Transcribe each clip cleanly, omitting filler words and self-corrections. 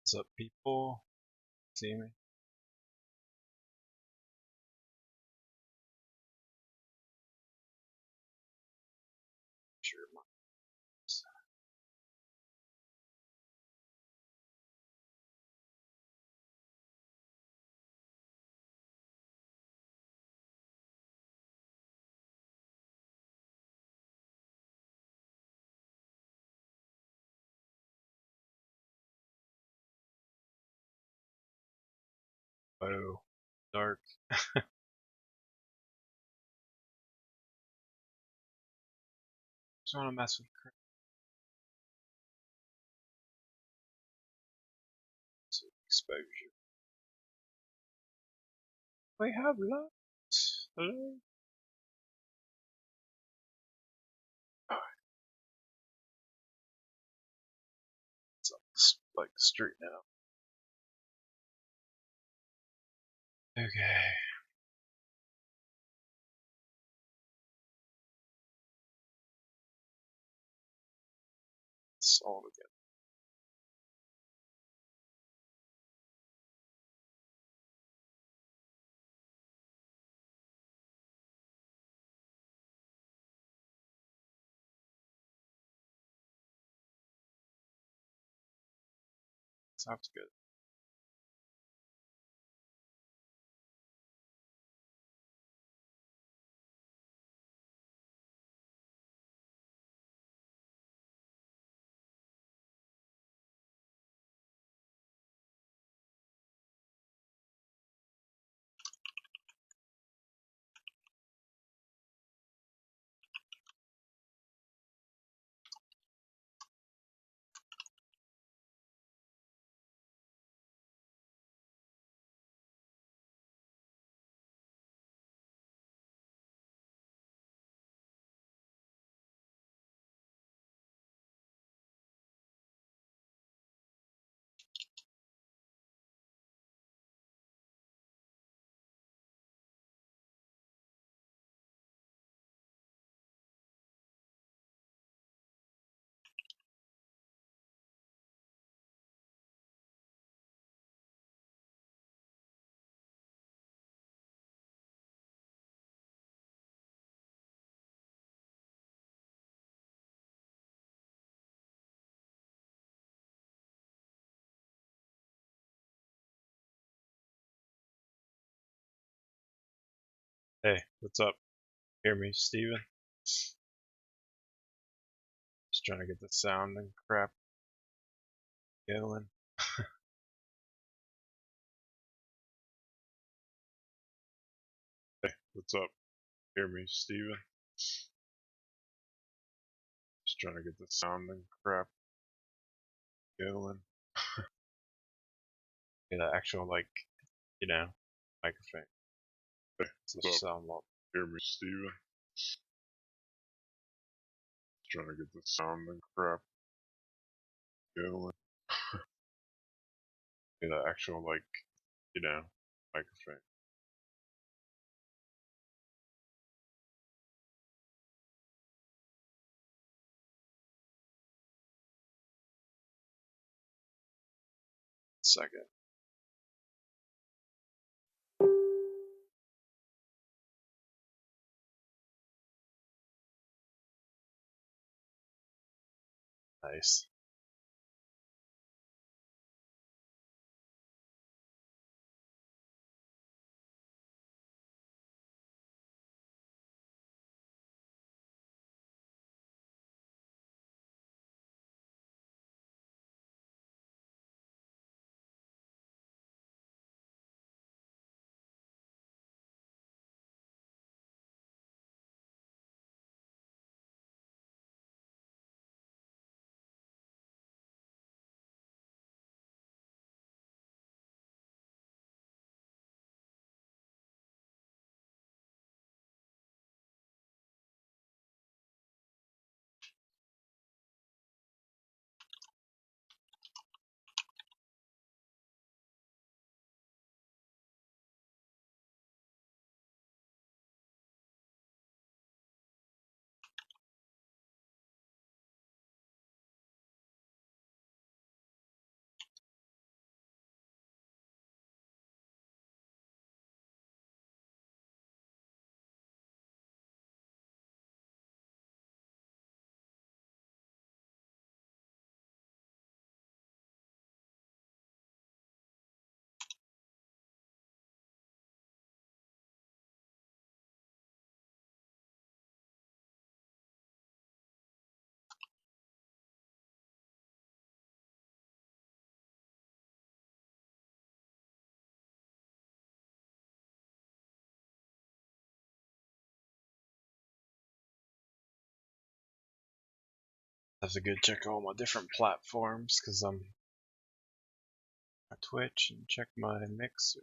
What's up, people? See me? Sure. Oh, dark. Just want to mess with exposure. We have luck. Hello. It's like the street now. Okay. It's all together. Sounds good. Hey, what's up? Hear me, Steven? Just trying to get the sound and crap going. Hey, what's up? Hear me, Steven? Just trying to get the sound and crap going. Get an actual, like, microphone. Hey, what's up? Sound lot. Hear me, Steven? Just trying to get the sound and crap going. Get an actual, like, microphone. Second. Nice. have to go check all my different platforms because I'm on Twitch and check my mixer.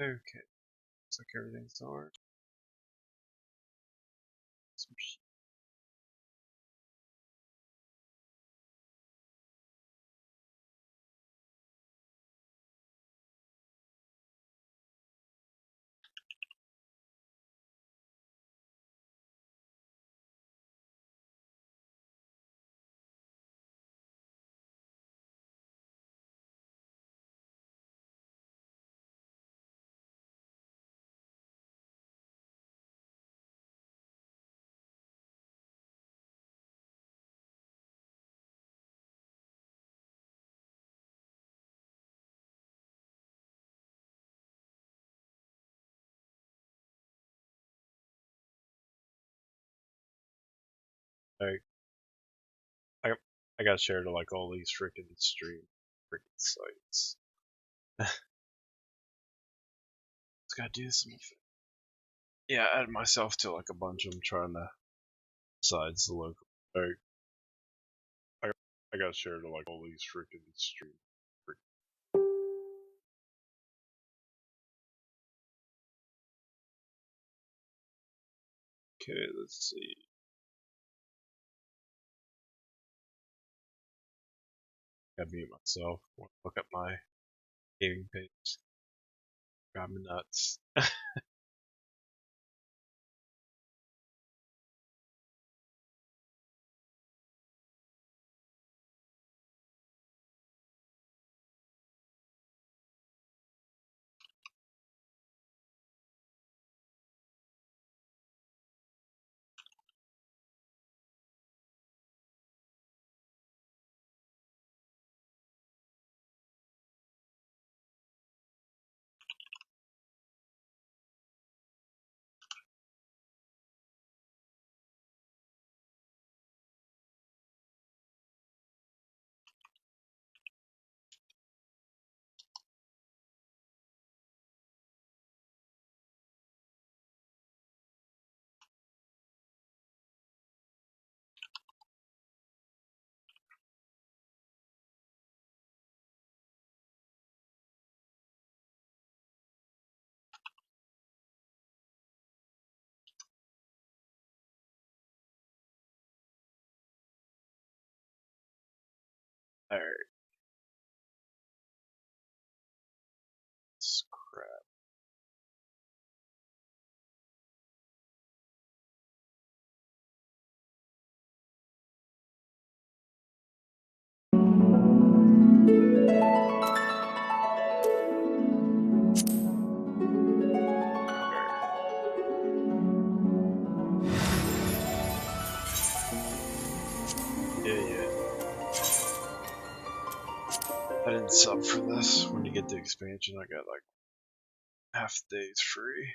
Okay, looks like everything's alright. Some shit. I got shared to like all these freaking sites. Just gotta do some. Yeah, add myself to like a bunch of them trying to. Besides the local. I got shared to like all these freaking Okay, let's see. Gotta mute myself. Look at my gaming page. Drive me nuts. Alright. Crap. sub for this. When you get the expansion, I got like half the days free.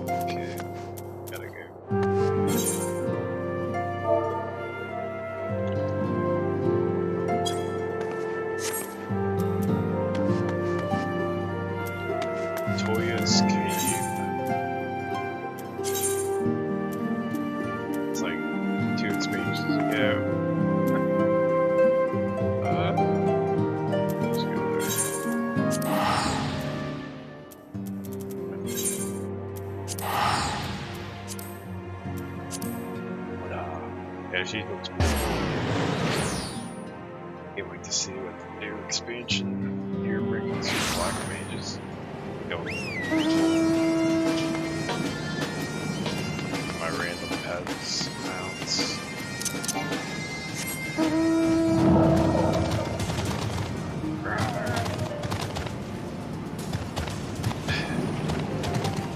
Okay, gotta go. Toya's Cave. It's like 2 expansions ago. Let's go there. Yeah, she looks cool. Can't wait to see what the new expansion here brings for Black Mages. My random pets, mounts.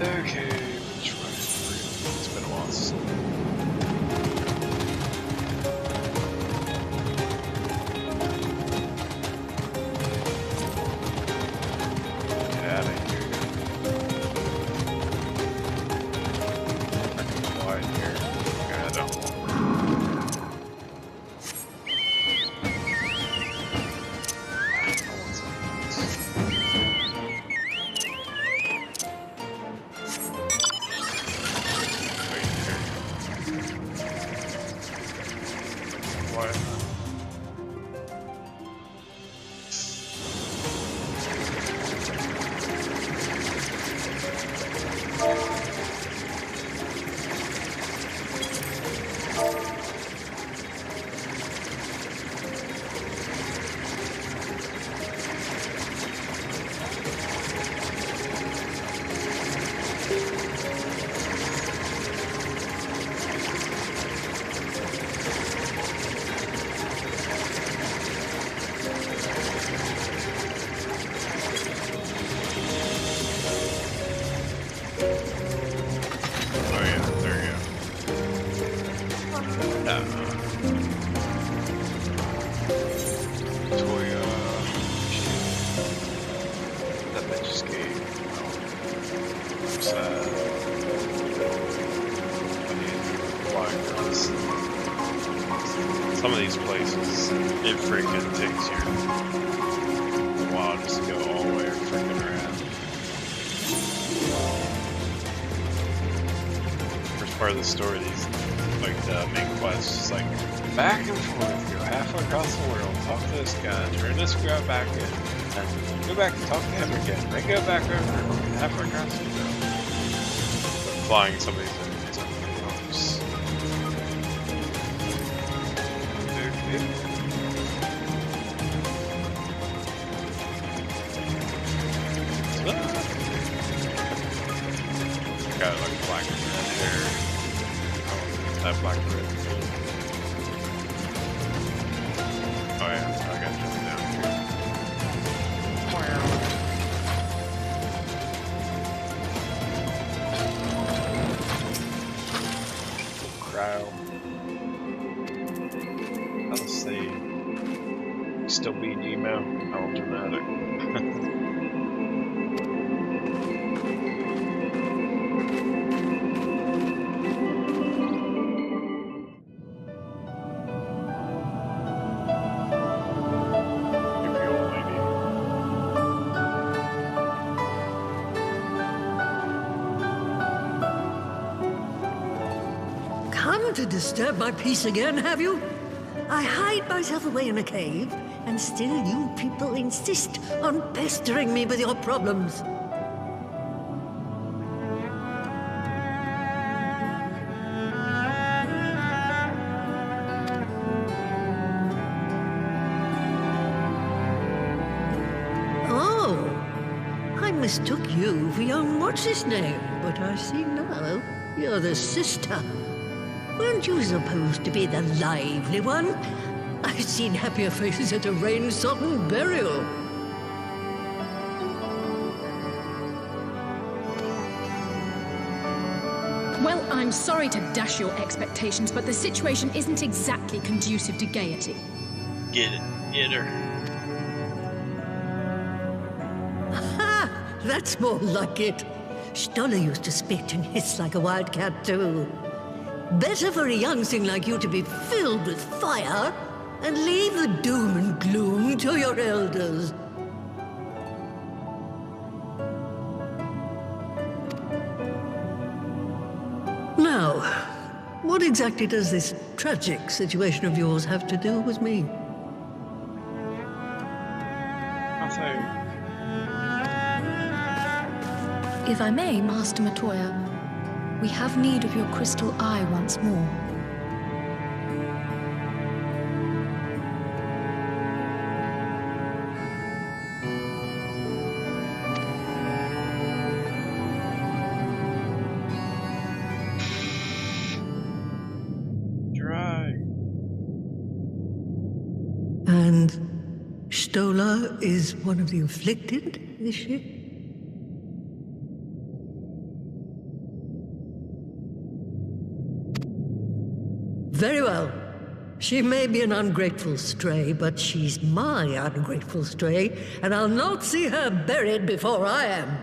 Okay, which way? It's been a while since. Get out of here. Why in here? I don't know. Some of these places, it freaking takes you a while just to go all the way freaking around. First part of the story, these, like the main quest, is like back and forth, go halfway across the world, talk to this guy, turn this guy back in, and go back and talk to him again, then go back over, halfway across the world. Flying some of these enemies up the ropes. Got like black and red hair. Oh, that black and red. Oh yeah, I got jump down here. Crowd. I'll say still being email. How dramatic. Come to disturb my peace again, have you? I hide myself away in a cave, and still you people insist on pestering me with your problems. Oh, I mistook you for young what's-his-name, but I see now you're the sister. Weren't you supposed to be the lively one? I've seen happier faces at a rain-sodden burial. I'm sorry to dash your expectations, but the situation isn't exactly conducive to gaiety. Get it. Get her. Ha! That's more like it. Stoller used to spit and hiss like a wildcat too. Better for a young thing like you to be filled with fire and leave the doom and gloom to your elders. Now, what exactly does this tragic situation of yours have to do with me? Nothing. If I may, Master Matoya, we have need of your crystal eye once more. Dry. And Stoller is one of the afflicted, is she? Very well. She may be an ungrateful stray, but she's my ungrateful stray, and I'll not see her buried before I am.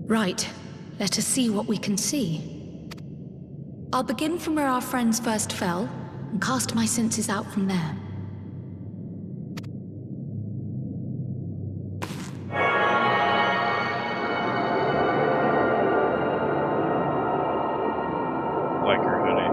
Right. Let us see what we can see. I'll begin from where our friends first fell, and cast my senses out from there. Like her hoodie.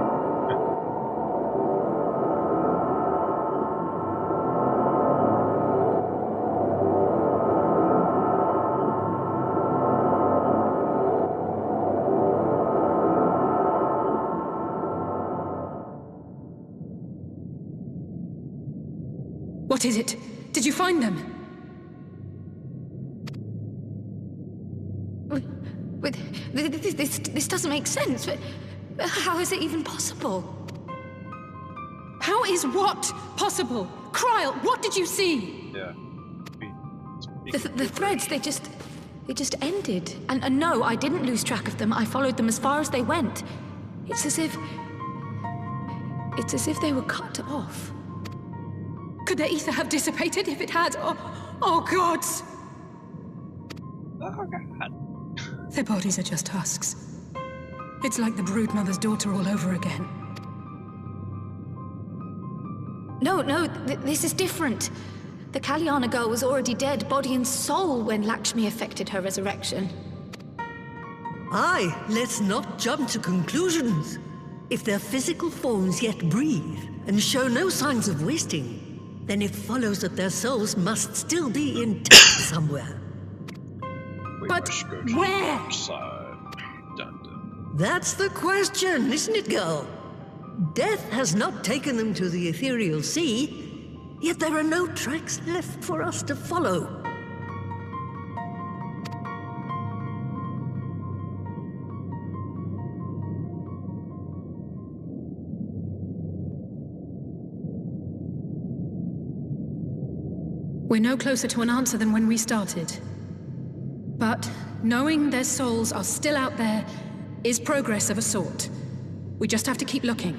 What is it? Did you find them? This doesn't make sense. How is it even possible? How is what possible? Kryl, what did you see? Yeah. The threads, they just ended. And no, I didn't lose track of them. I followed them as far as they went. It's as if they were cut off. Could their ether have dissipated if it had? Oh gods! Oh god. Their bodies are just husks. It's like the broodmother's daughter all over again. No, this is different. The Kalyana girl was already dead, body and soul, when Lakshmi effected her resurrection. Aye, let's not jump to conclusions. If their physical forms yet breathe and show no signs of wasting, then it follows that their souls must still be intact somewhere. But where? That's the question, isn't it, girl? Death has not taken them to the ethereal sea, yet there are no tracks left for us to follow. We're no closer to an answer than when we started. But knowing their souls are still out there is progress of a sort. We just have to keep looking.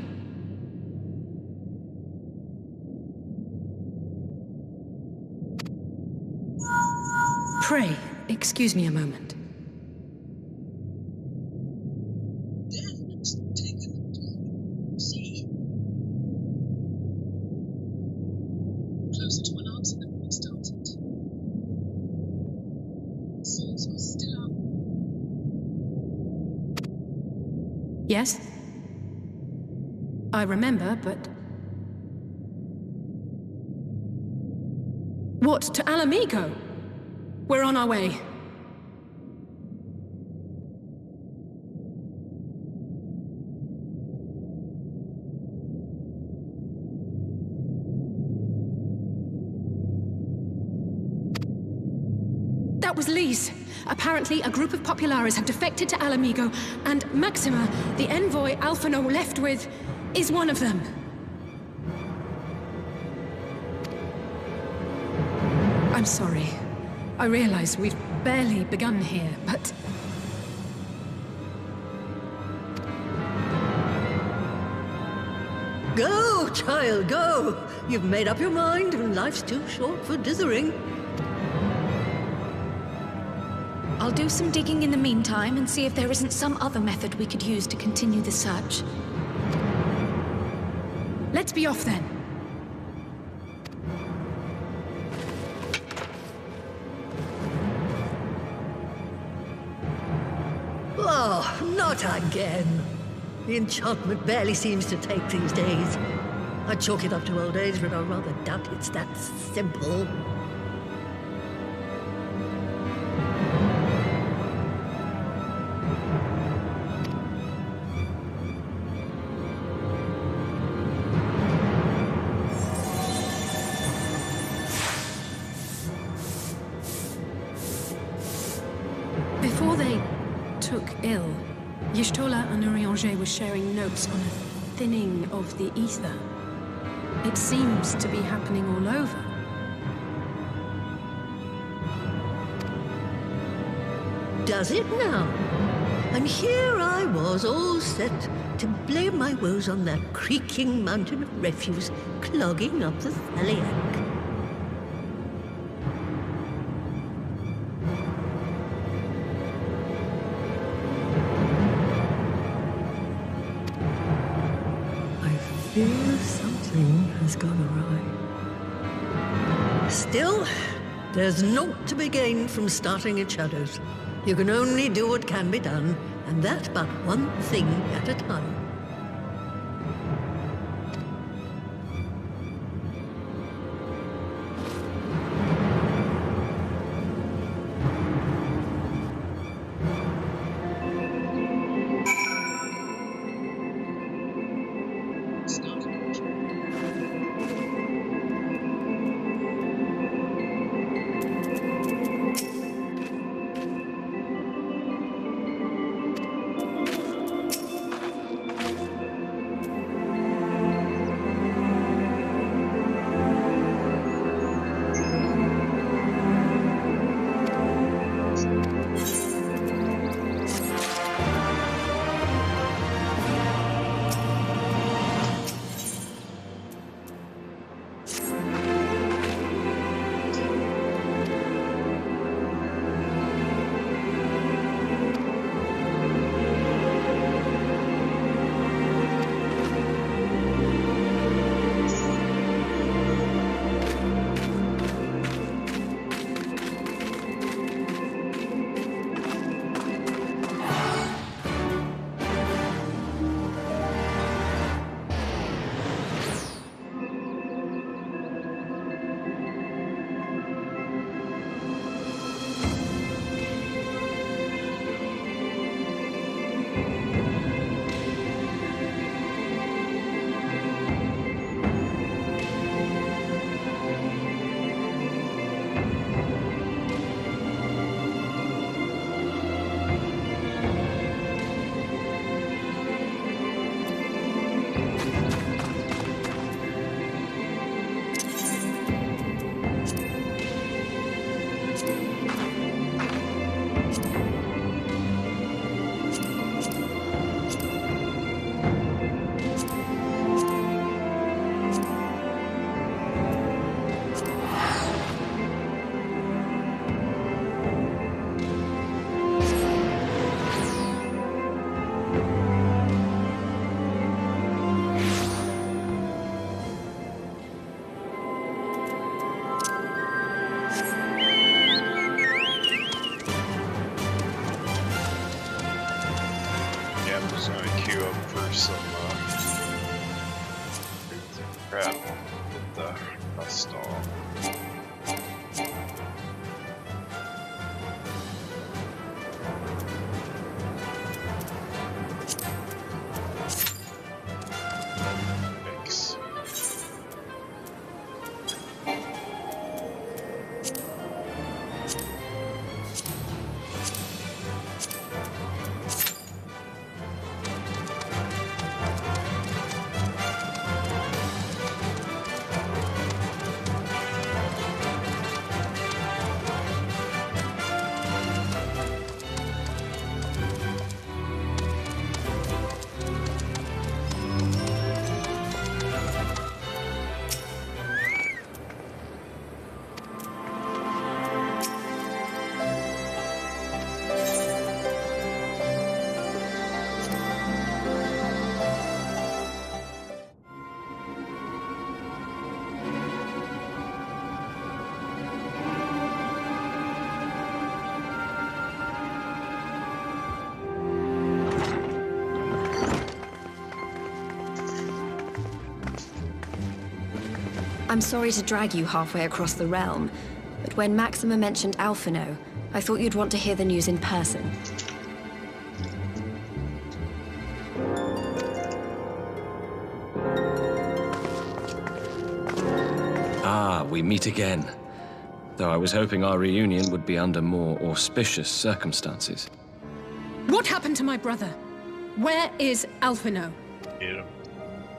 Pray, excuse me a moment. Closer to an answer than when we started. Souls are still out. Yes? I remember, but... What, to Alamigo? We're on our way. That was Lee's. Apparently, a group of Populares have defected to Alamigo, and Maxima, the envoy Alphano left with, is one of them. I'm sorry. I realize we've barely begun here, but... Go, child, go! You've made up your mind, and life's too short for dithering. I'll do some digging in the meantime and see if there isn't some other method we could use to continue the search. Let's be off then. Oh, not again. The enchantment barely seems to take these days. I chalk it up to old age, but I rather doubt it's that simple. Before they took ill, Y'shtola and Urianger were sharing notes on a thinning of the ether. It seems to be happening all over. Does it now? And here I was, all set to blame my woes on that creaking mountain of refuse clogging up the Thaliac. I fear something has gone awry. Still, there's naught to be gained from starting in shadows. You can only do what can be done, and that but one thing at a time. Start control. Crap. The stall. I'm sorry to drag you halfway across the realm, but when Maxima mentioned Alphino, I thought you'd want to hear the news in person. Ah, we meet again. Though I was hoping our reunion would be under more auspicious circumstances. What happened to my brother? Where is Alphino? Yeah.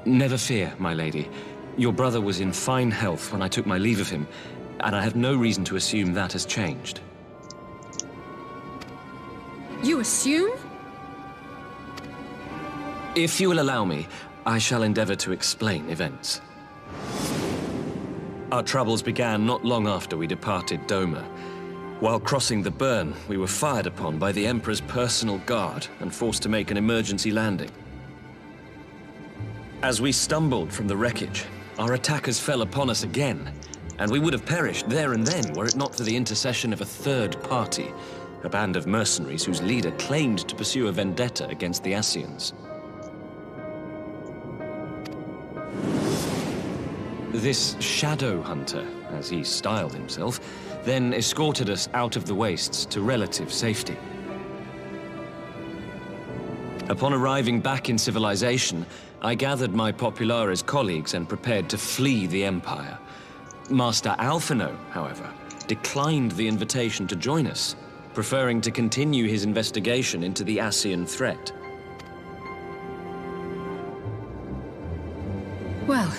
Never fear, my lady. Your brother was in fine health when I took my leave of him, and I have no reason to assume that has changed. You assume? If you will allow me, I shall endeavor to explain events. Our troubles began not long after we departed Doma. While crossing the burn, we were fired upon by the Emperor's personal guard and forced to make an emergency landing. As we stumbled from the wreckage, our attackers fell upon us again, and we would have perished there and then were it not for the intercession of a third party, a band of mercenaries whose leader claimed to pursue a vendetta against the Ascians. This Shadow Hunter, as he styled himself, then escorted us out of the wastes to relative safety. Upon arriving back in civilization, I gathered my Populares colleagues and prepared to flee the Empire. Master Alphino, however, declined the invitation to join us, preferring to continue his investigation into the Ascian threat. Well,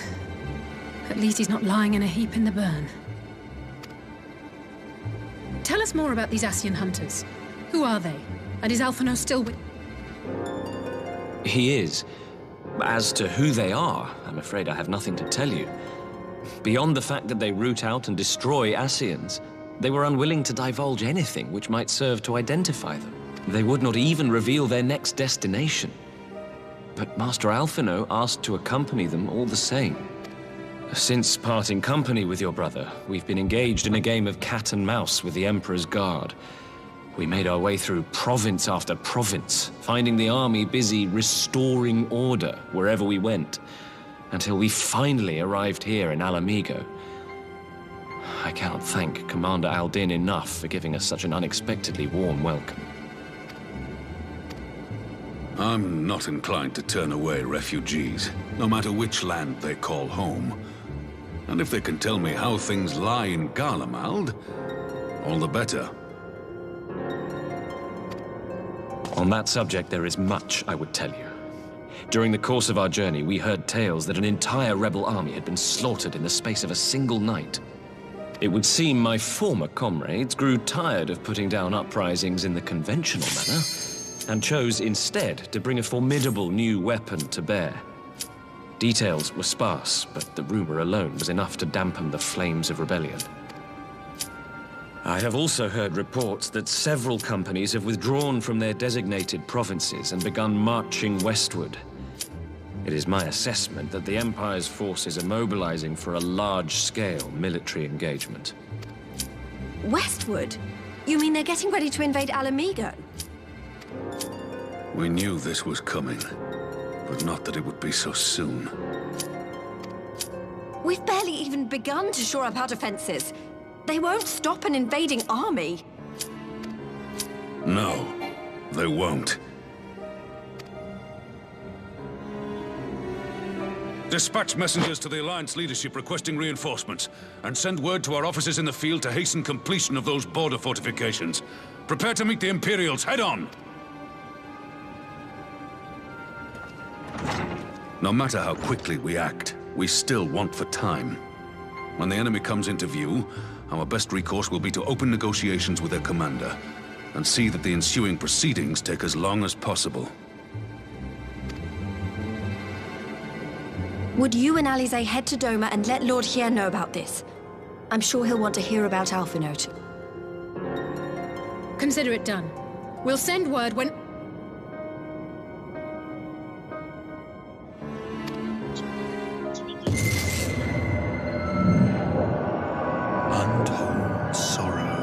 at least he's not lying in a heap in the burn. Tell us more about these Ascian hunters. Who are they? And is Alphino still with... He is. As to who they are, I'm afraid I have nothing to tell you. Beyond the fact that they root out and destroy Ascians, they were unwilling to divulge anything which might serve to identify them. They would not even reveal their next destination. But Master Alphino asked to accompany them all the same. Since parting company with your brother, we've been engaged in a game of cat and mouse with the Emperor's guard. We made our way through province after province, finding the army busy restoring order wherever we went, until we finally arrived here in Alamigo. I cannot thank Commander Aldin enough for giving us such an unexpectedly warm welcome. I'm not inclined to turn away refugees, no matter which land they call home. And if they can tell me how things lie in Garlemald, all the better. On that subject, there is much I would tell you. During the course of our journey, we heard tales that an entire rebel army had been slaughtered in the space of a single night. It would seem my former comrades grew tired of putting down uprisings in the conventional manner, and chose instead to bring a formidable new weapon to bear. Details were sparse, but the rumor alone was enough to dampen the flames of rebellion. I have also heard reports that several companies have withdrawn from their designated provinces and begun marching westward. It is my assessment that the Empire's forces are mobilizing for a large-scale military engagement. Westward? You mean they're getting ready to invade Alamigo? We knew this was coming, but not that it would be so soon. We've barely even begun to shore up our defenses. They won't stop an invading army. No, they won't. Dispatch messengers to the Alliance leadership requesting reinforcements, and send word to our officers in the field to hasten completion of those border fortifications. Prepare to meet the Imperials head on! No matter how quickly we act, we still want for time. When the enemy comes into view, our best recourse will be to open negotiations with their commander, and see that the ensuing proceedings take as long as possible. Would you and Alize head to Doma and let Lord Hier know about this? I'm sure he'll want to hear about Alphino too. Consider it done. We'll send word when... Untold sorrow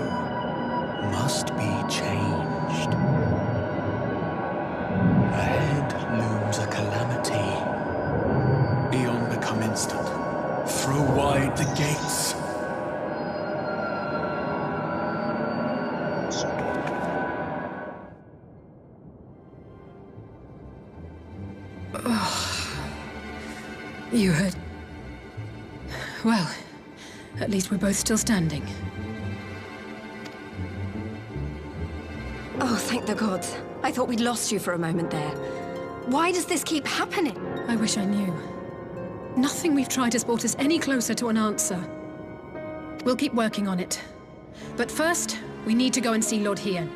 must be changed. Ahead looms a calamity. Eon become instant. Throw wide the You heard... Well, at least we're both still standing. Oh, thank the gods. I thought we'd lost you for a moment there. Why does this keep happening? I wish I knew. Nothing we've tried has brought us any closer to an answer. We'll keep working on it. But first, we need to go and see Lord Hien.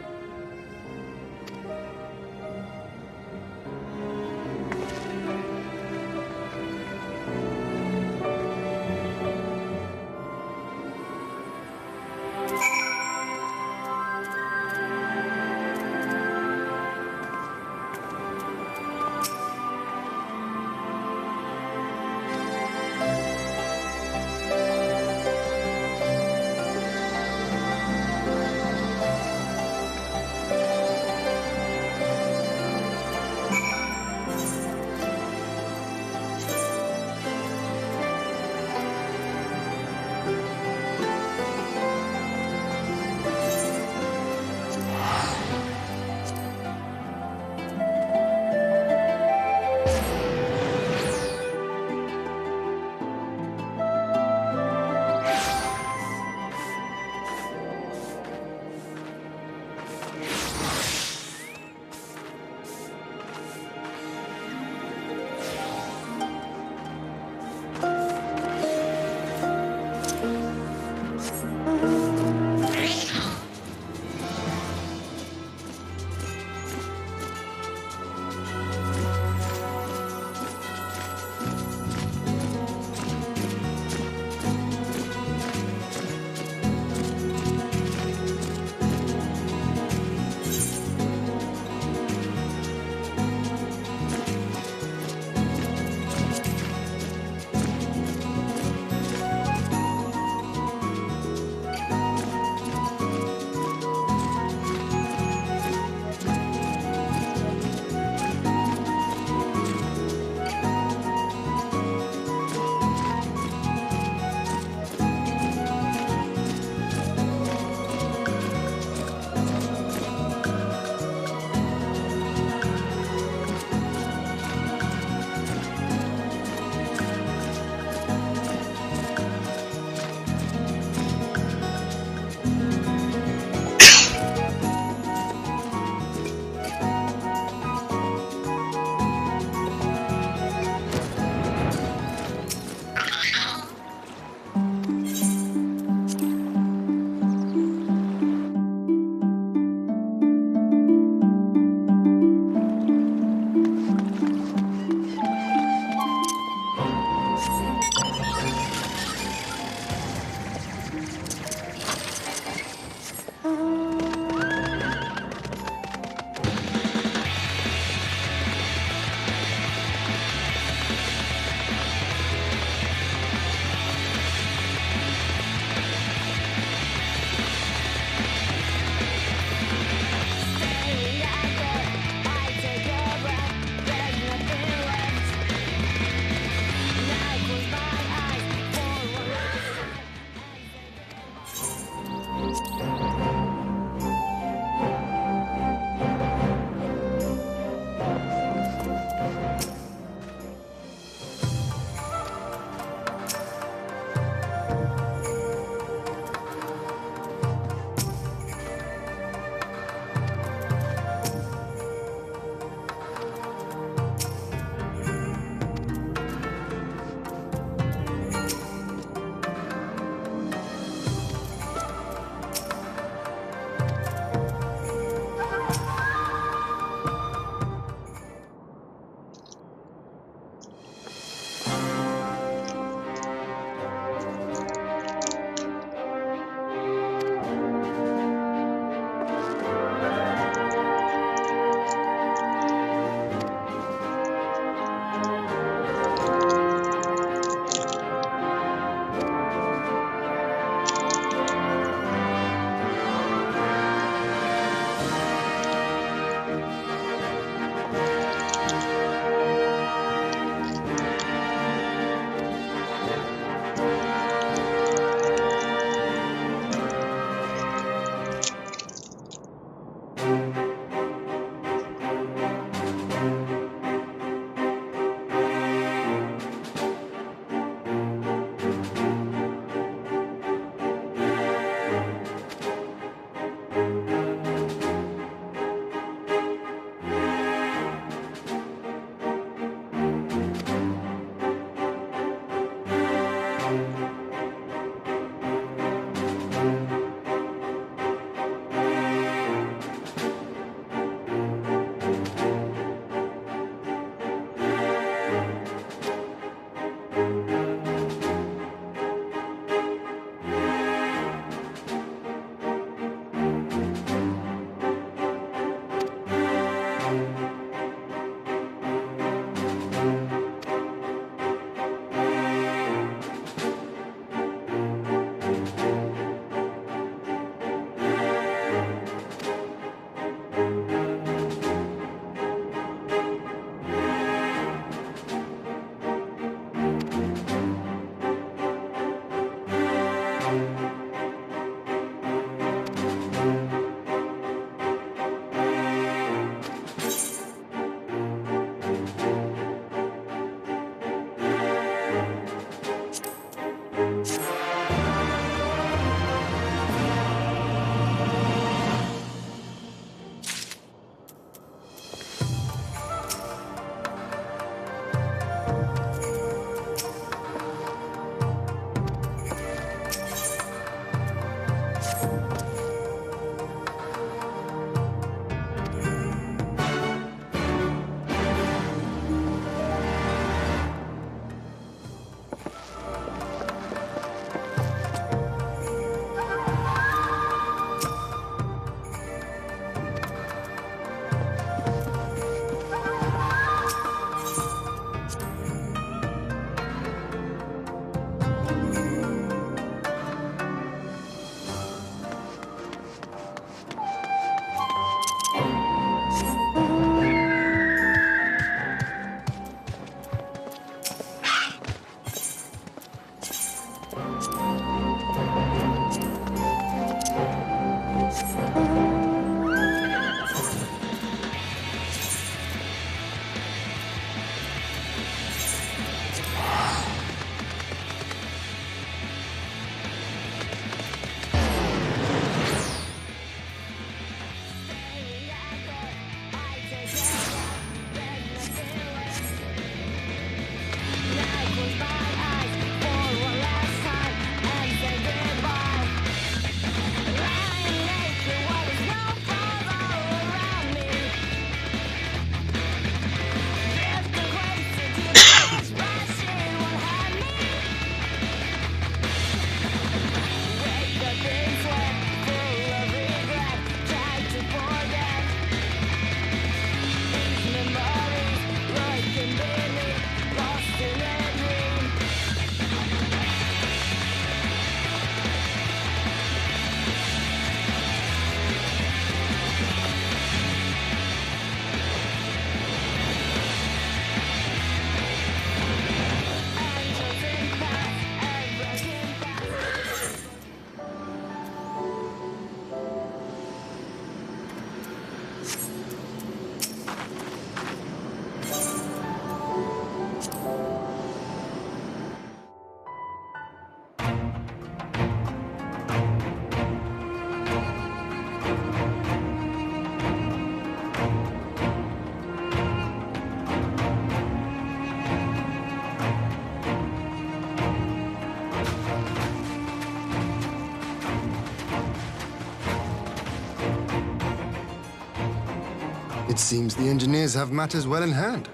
It seems the engineers have matters well in hand.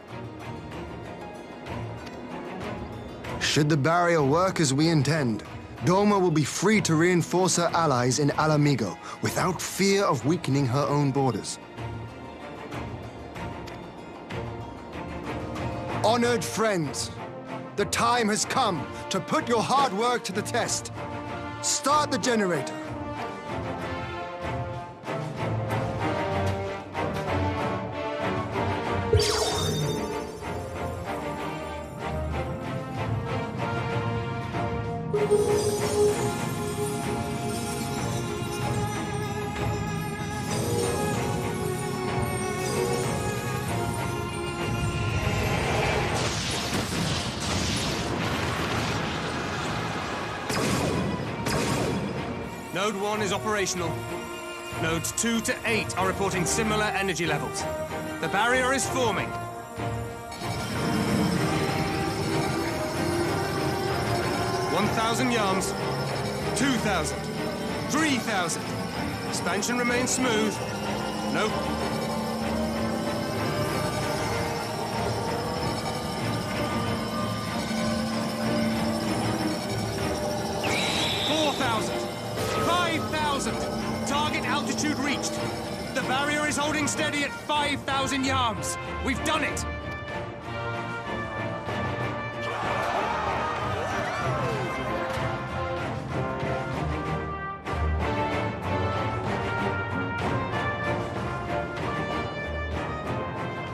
Should the barrier work as we intend, Doma will be free to reinforce her allies in Alamigo without fear of weakening her own borders. Honored friends, the time has come to put your hard work to the test. Start the generator. Node 1 is operational. Nodes 2 to 8 are reporting similar energy levels. The barrier is forming. $1,000 yards, 2,000, 3,000. Expansion remains smooth. Nope. Target altitude reached. The barrier is holding steady at 5,000 yards. We've done it!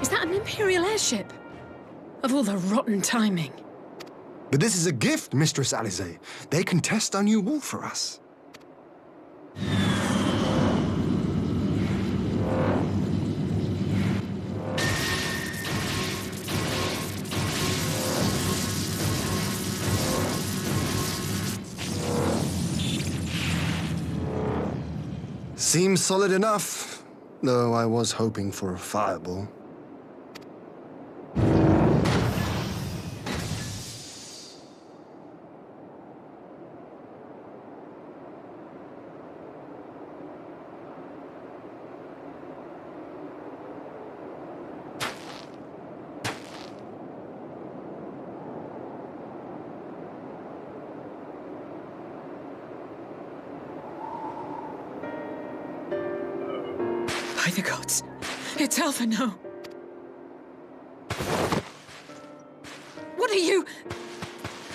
Is that an Imperial airship? Of all the rotten timing. But this is a gift, Mistress Alize. They can test our new wall for us. Seems solid enough, though I was hoping for a fireball. By the gods, it's Alphino. What are you?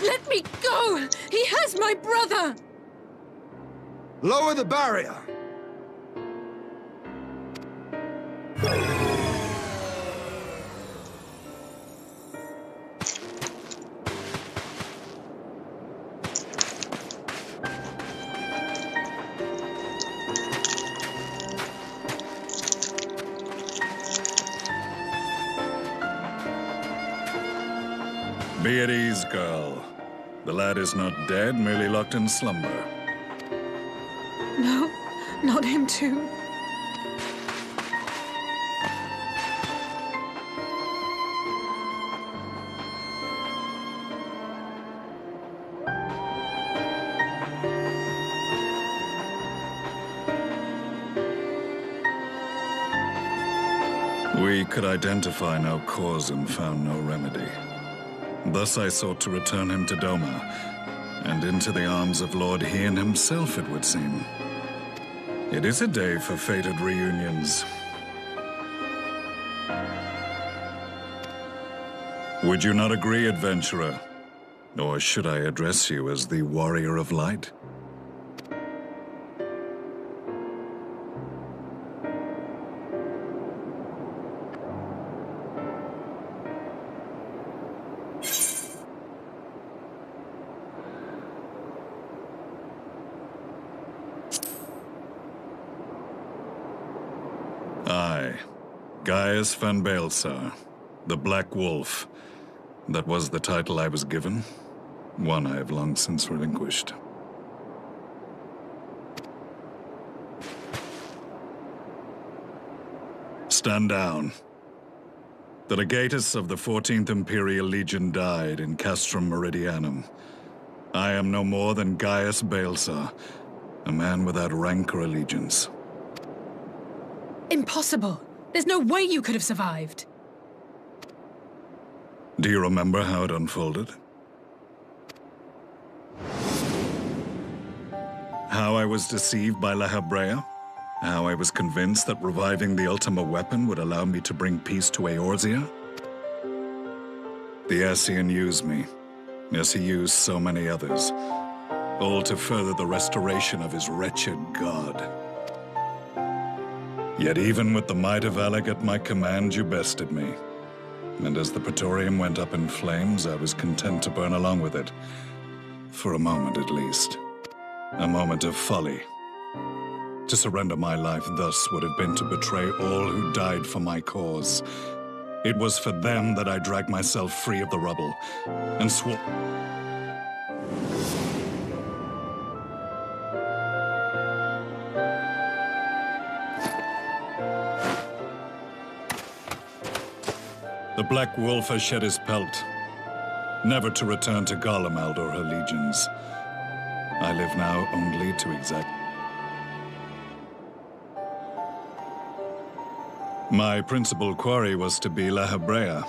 Let me go! He has my brother! Lower the barrier! Be at ease, girl. The lad is not dead, merely locked in slumber. No, not him too. We could identify no cause and found no remedy. Thus I sought to return him to Doma, and into the arms of Lord Hien himself, it would seem. It is a day for fated reunions. Would you not agree, adventurer? Or should I address you as the Warrior of Light? I, Gaius van Baelsar, the Black Wolf. That was the title I was given, one I have long since relinquished. Stand down. The legatus of the 14th Imperial Legion died in Castrum Meridianum. I am no more than Gaius Baelsar, a man without rank or allegiance. Impossible! There's no way you could have survived! Do you remember how it unfolded? How I was deceived by La Habrea? How I was convinced that reviving the Ultima weapon would allow me to bring peace to Eorzea? The Ascian used me, as he used so many others, all to further the restoration of his wretched god. Yet even with the might of Alec at my command, you bested me. And as the Praetorium went up in flames, I was content to burn along with it. For a moment at least. A moment of folly. To surrender my life thus would have been to betray all who died for my cause. It was for them that I dragged myself free of the rubble, and swore... The Black Wolf has shed his pelt, never to return to Garlemald or her legions. I live now only to exact... My principal quarry was to be La Habrea,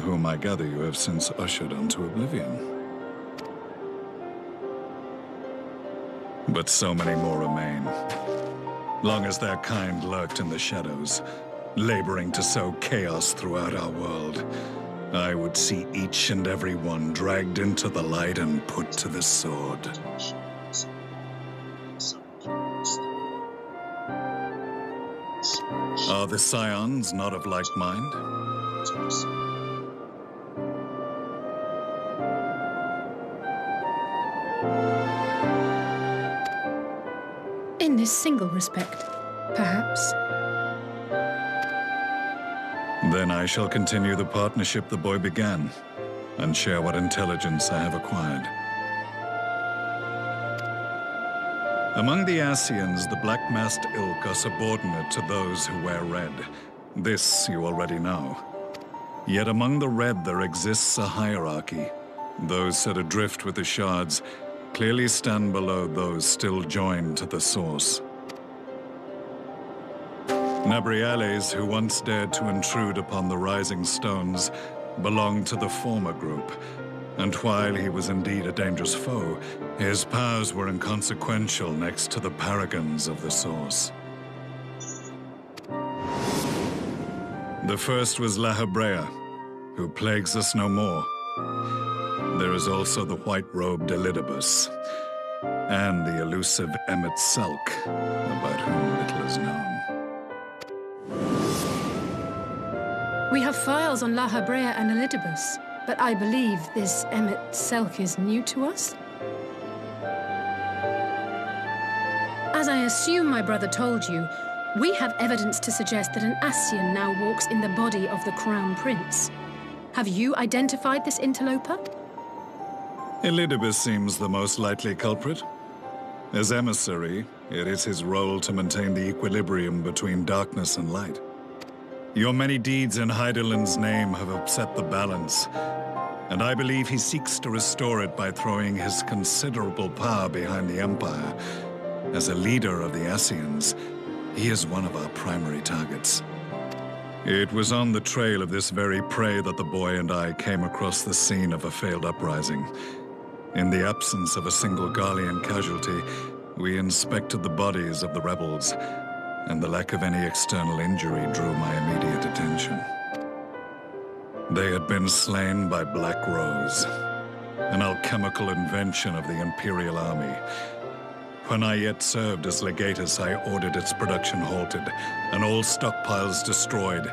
whom I gather you have since ushered onto oblivion. But so many more remain, long as their kind lurked in the shadows, laboring to sow chaos throughout our world. I would see each and every one dragged into the light and put to the sword. Are the Scions not of like mind? In this single respect, perhaps. Then I shall continue the partnership the boy began, and share what intelligence I have acquired. Among the Ascians, the black-masked ilk are subordinate to those who wear red. This you already know. Yet among the red there exists a hierarchy. Those set adrift with the shards clearly stand below those still joined to the source. Nabriales, who once dared to intrude upon the Rising Stones, belonged to the former group, and while he was indeed a dangerous foe, his powers were inconsequential next to the paragons of the Source. The first was La Hebrea, who plagues us no more. There is also the white-robed Elidibus, and the elusive Emmet Selk, about whom little is known. We have files on La Hebrea and Elidibus, but I believe this Emmet Selk is new to us? As I assume my brother told you, we have evidence to suggest that an Ascian now walks in the body of the Crown Prince. Have you identified this interloper? Elidibus seems the most likely culprit. As emissary, it is his role to maintain the equilibrium between darkness and light. Your many deeds in Hydaelyn's name have upset the balance, and I believe he seeks to restore it by throwing his considerable power behind the Empire. As a leader of the Ascians, he is one of our primary targets. It was on the trail of this very prey that the boy and I came across the scene of a failed uprising. In the absence of a single Garlean casualty, we inspected the bodies of the rebels, and the lack of any external injury drew my immediate attention. They had been slain by Black Rose, an alchemical invention of the Imperial Army. When I yet served as legatus, I ordered its production halted, and all stockpiles destroyed.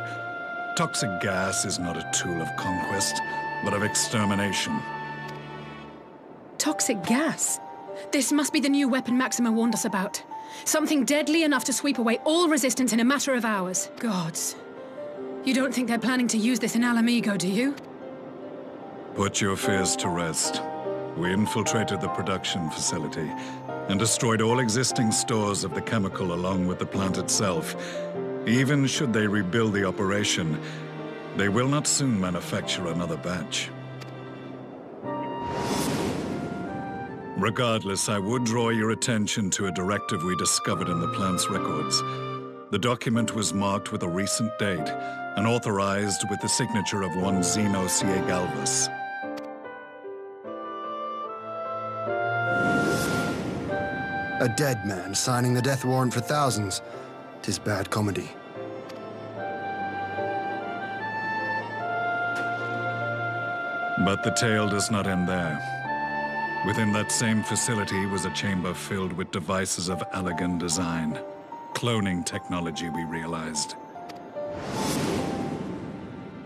Toxic gas is not a tool of conquest, but of extermination. Toxic gas? This must be the new weapon Maxima warned us about. Something deadly enough to sweep away all resistance in a matter of hours. Gods. You don't think they're planning to use this in Alamigo, do you? Put your fears to rest. We infiltrated the production facility and destroyed all existing stores of the chemical along with the plant itself. Even should they rebuild the operation, they will not soon manufacture another batch. Regardless, I would draw your attention to a directive we discovered in the plant's records. The document was marked with a recent date and authorized with the signature of one Zeno Galvas. A dead man signing the death warrant for thousands. 'Tis bad comedy. But the tale does not end there. Within that same facility was a chamber filled with devices of elegant design. Cloning technology, we realized.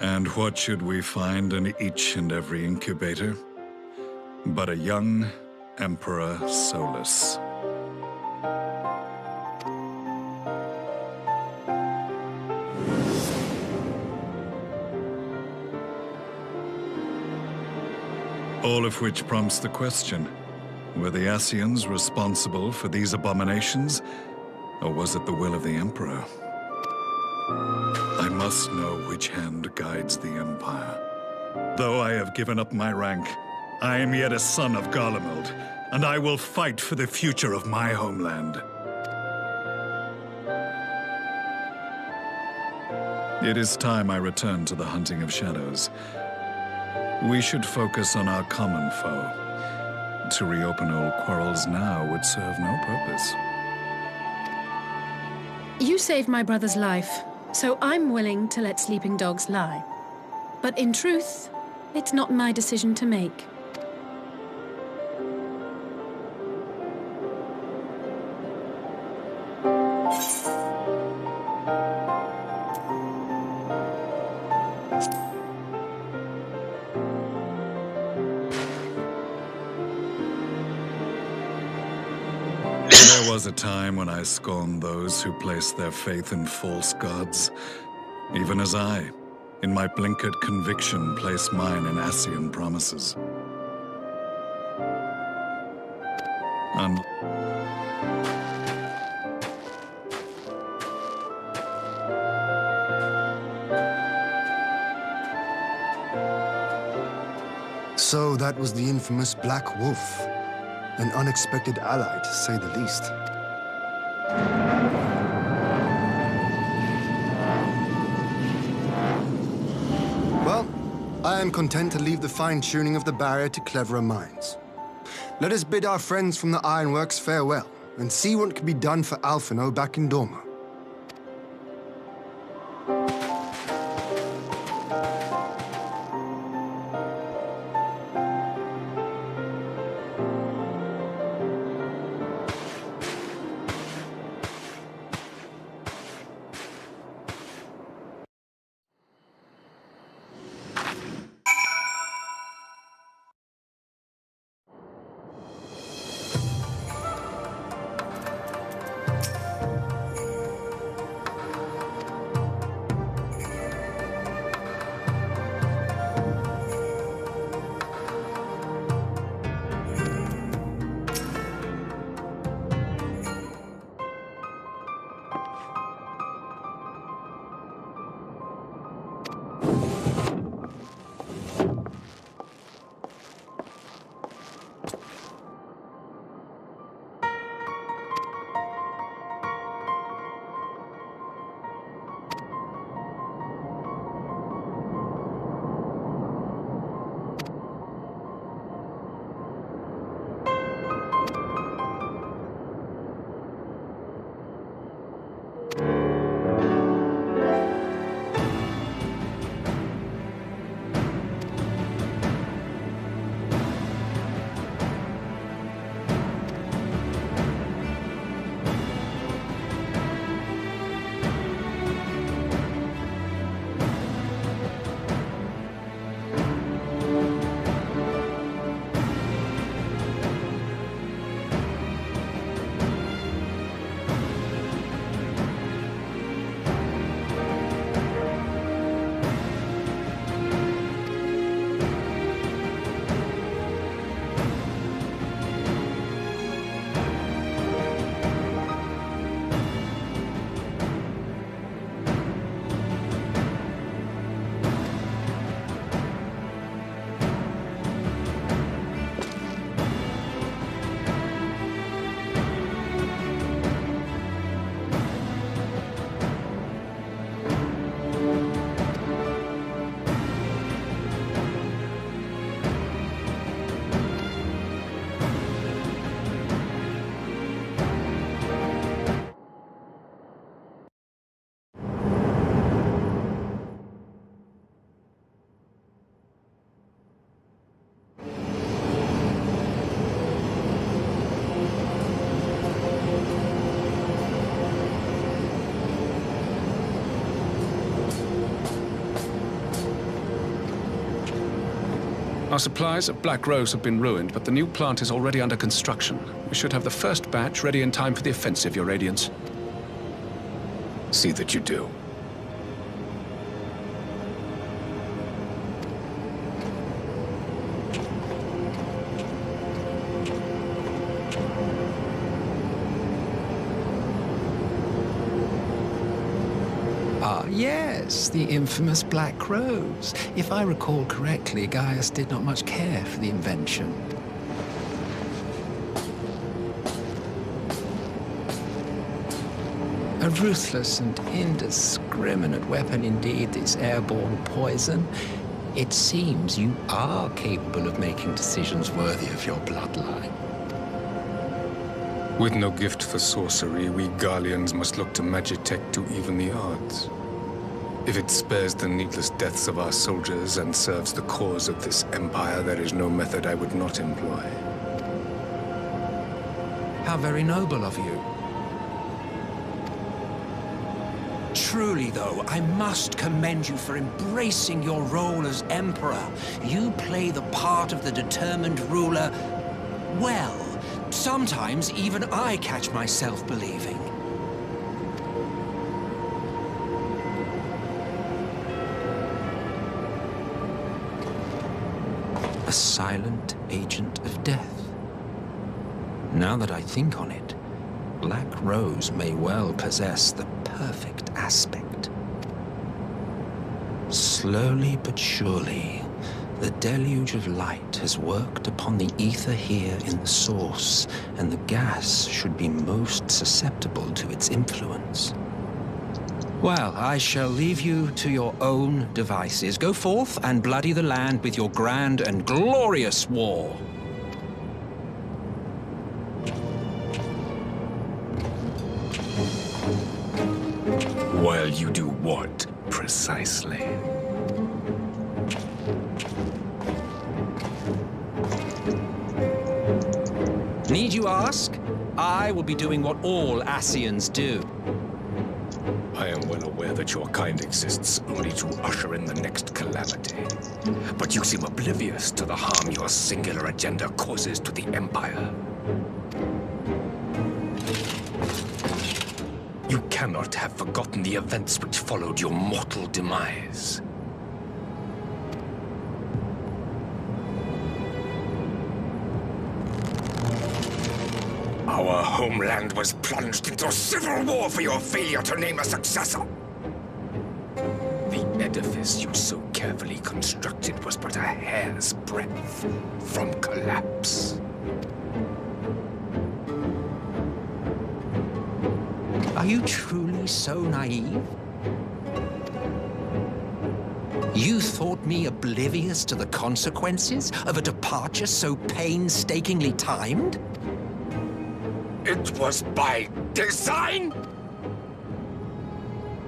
And what should we find in each and every incubator? But a young Emperor Solus. All of which prompts the question, were the Ascians responsible for these abominations, or was it the will of the Emperor? I must know which hand guides the Empire. Though I have given up my rank, I am yet a son of Garlemald, and I will fight for the future of my homeland. It is time I return to the hunting of shadows. We should focus on our common foe. To reopen old quarrels now would serve no purpose. You saved my brother's life, so I'm willing to let sleeping dogs lie. But in truth, it's not my decision to make. There was a time when I scorned those who placed their faith in false gods, even as I, in my blinkered conviction, place mine in Ascian promises. So that was the infamous Black Wolf. An unexpected ally, to say the least. Well, I am content to leave the fine-tuning of the barrier to cleverer minds. Let us bid our friends from the Ironworks farewell, and see what can be done for Alphino back in Dorma. Our supplies of Black Rose have been ruined, but the new plant is already under construction. We should have the first batch ready in time for the offensive, Your Radiance. See that you do. Yes, the infamous Black Rose. If I recall correctly, Gaius did not much care for the invention. A ruthless and indiscriminate weapon indeed, this airborne poison. It seems you are capable of making decisions worthy of your bloodline. With no gift for sorcery, we Garleans must look to Magitech to even the odds. If it spares the needless deaths of our soldiers and serves the cause of this empire, there is no method I would not employ. How very noble of you. Truly, though, I must commend you for embracing your role as Emperor. You play the part of the determined ruler well. Sometimes even I catch myself believing. A silent agent of death. Now that I think on it, Black Rose may well possess the perfect aspect. Slowly but surely, The deluge of light has worked upon the ether here in the source, and the gas should be most susceptible to its influence. Well, I shall leave you to your own devices. Go forth and bloody the land with your grand and glorious war. While you do what, precisely? Need you ask? I will be doing what all Ascians do. I am well aware that your kind exists only to usher in the next calamity. But you seem oblivious to the harm your singular agenda causes to the Empire. You cannot have forgotten the events which followed your mortal demise. Our homeland was plunged into civil war for your failure to name a successor. The edifice you so carefully constructed was but a hair's breadth from collapse. Are you truly so naive? You thought me oblivious to the consequences of a departure so painstakingly timed? It was by design?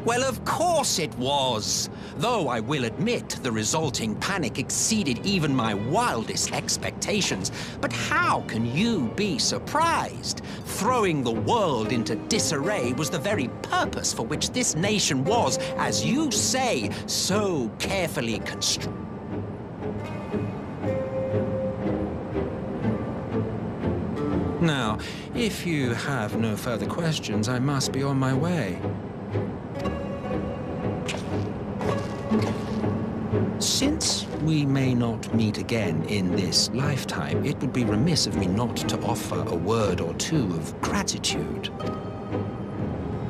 Well, of course it was. Though I will admit the resulting panic exceeded even my wildest expectations. But how can you be surprised? Throwing the world into disarray was the very purpose for which this nation was, as you say, so carefully constructed. Now, if you have no further questions, I must be on my way. Since we may not meet again in this lifetime, it would be remiss of me not to offer a word or two of gratitude.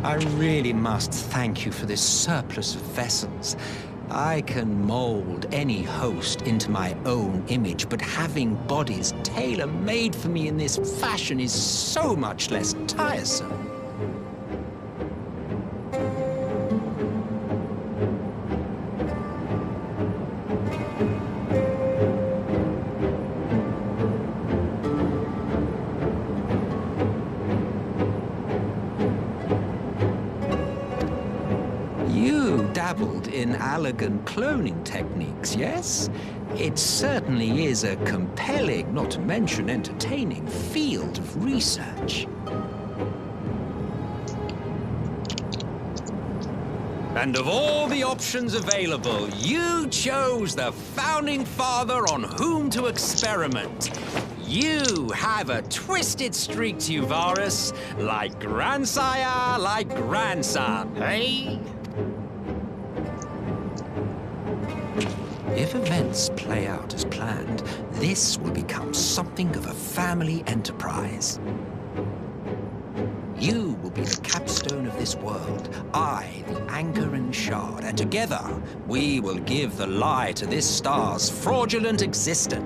I really must thank you for this surplus of vessels. I can mold any host into my own image, but having bodies tailor-made for me in this fashion is so much less tiresome. In elegant cloning techniques, yes? It certainly is a compelling, not to mention entertaining, field of research. And of all the options available, you chose the founding father on whom to experiment. You have a twisted streak to you, Varus, like grandsire, like grandson, eh? If events play out as planned, this will become something of a family enterprise. You will be the capstone of this world, I the anchor and shard, and together we will give the lie to this star's fraudulent existence.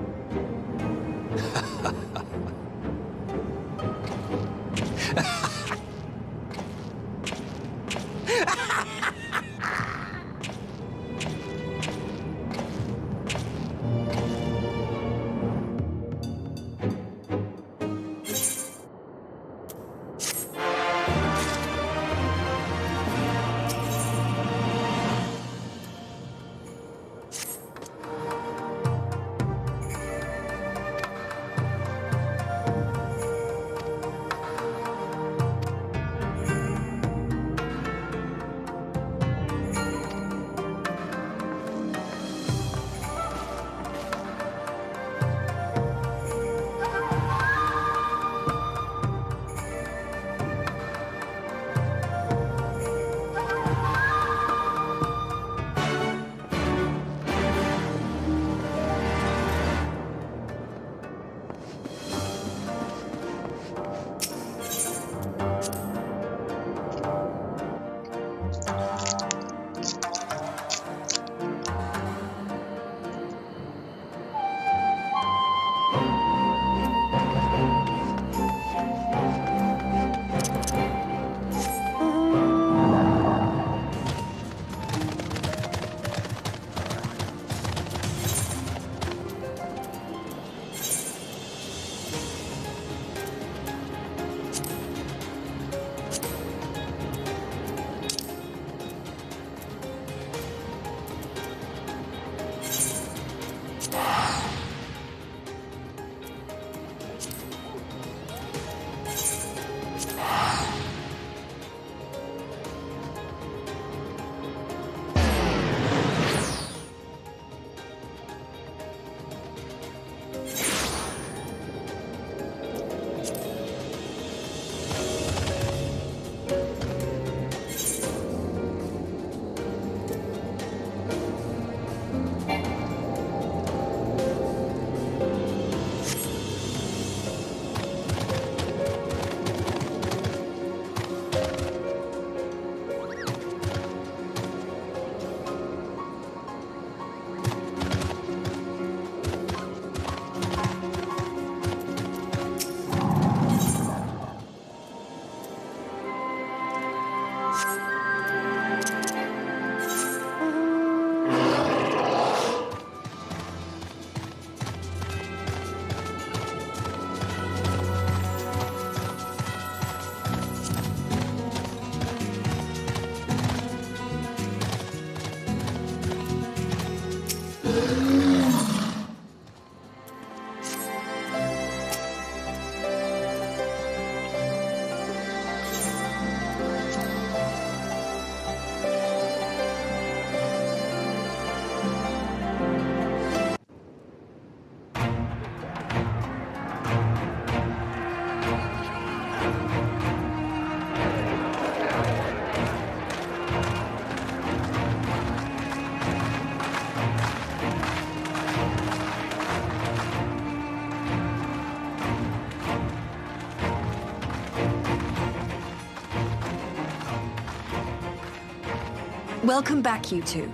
Welcome back, you two.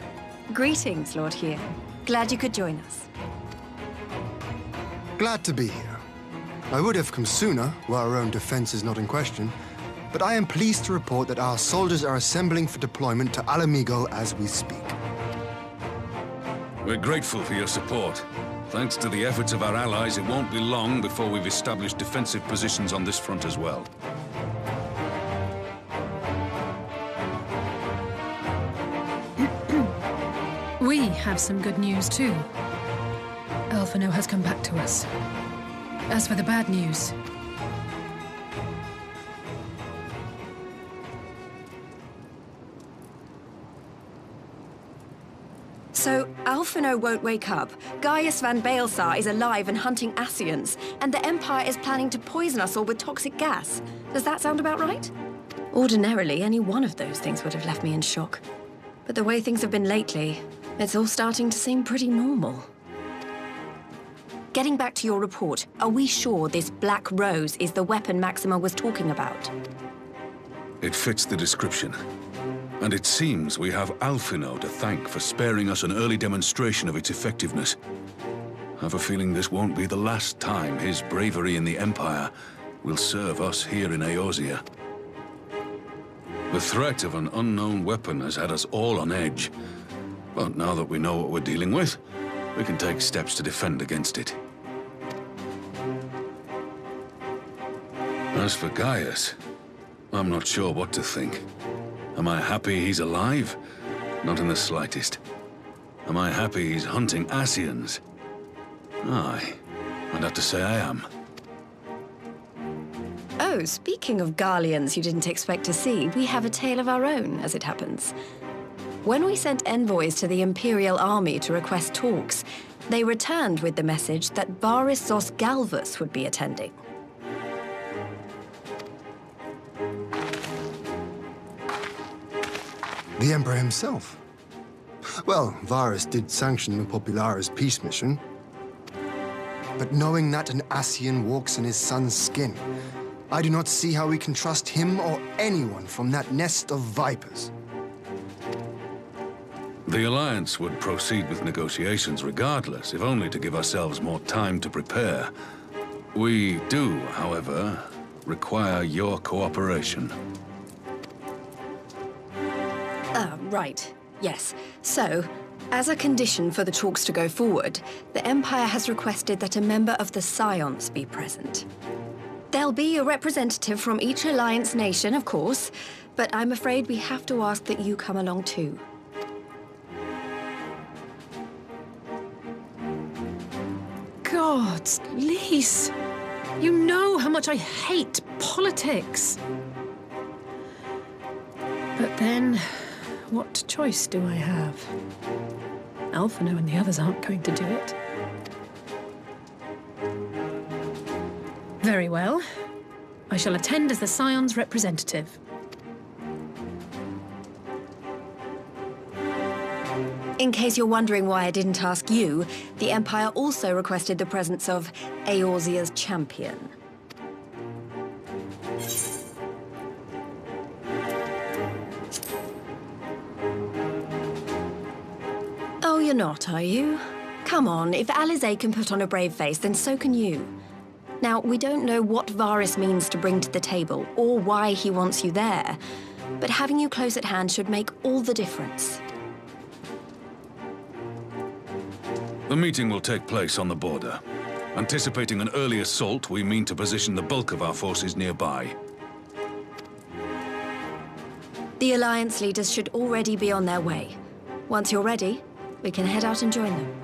Greetings, Lord Here. Glad you could join us. Glad to be here. I would have come sooner, where our own defense is not in question, but I am pleased to report that our soldiers are assembling for deployment to Alamigo as we speak. We're grateful for your support. Thanks to the efforts of our allies, it won't be long before we've established defensive positions on this front as well. We have some good news, too. Alphino has come back to us. As for the bad news... So, Alphino won't wake up, Gaius van Baelsar is alive and hunting Ascians, and the Empire is planning to poison us all with toxic gas. Does that sound about right? Ordinarily, any one of those things would have left me in shock. But the way things have been lately, it's all starting to seem pretty normal. Getting back to your report, are we sure this Black Rose is the weapon Maxima was talking about? It fits the description. And it seems we have Alphino to thank for sparing us an early demonstration of its effectiveness. I have a feeling this won't be the last time his bravery in the Empire will serve us here in Eorzea. The threat of an unknown weapon has had us all on edge. But now that we know what we're dealing with, we can take steps to defend against it. As for Gaius, I'm not sure what to think. Am I happy he's alive? Not in the slightest. Am I happy he's hunting Ascians? Aye, I'd have to say I am. Oh, speaking of Garleans you didn't expect to see, we have a tale of our own, as it happens. When we sent envoys to the Imperial Army to request talks, they returned with the message that Barissos Galvus would be attending. The Emperor himself. Well, Varus did sanction the Popularis peace mission. But knowing that an Ascian walks in his son's skin, I do not see how we can trust him or anyone from that nest of vipers. The Alliance would proceed with negotiations regardless, if only to give ourselves more time to prepare. We do, however, require your cooperation. Right. Yes. So, as a condition for the talks to go forward, the Empire has requested that a member of the Scions be present. There'll be a representative from each Alliance nation, of course, but I'm afraid we have to ask that you come along too. God, Lise, you know how much I hate politics. But then, what choice do I have? Alphino and the others aren't going to do it. Very well. I shall attend as the Scion's representative. In case you're wondering why I didn't ask you, the Empire also requested the presence of Eorzea's champion. Oh, you're not, are you? Come on, if Alizé can put on a brave face, then so can you. Now, we don't know what Varus means to bring to the table, or why he wants you there. but having you close at hand should make all the difference. The meeting will take place on the border. Anticipating an early assault, we mean to position the bulk of our forces nearby. The Alliance leaders should already be on their way. Once you're ready, we can head out and join them.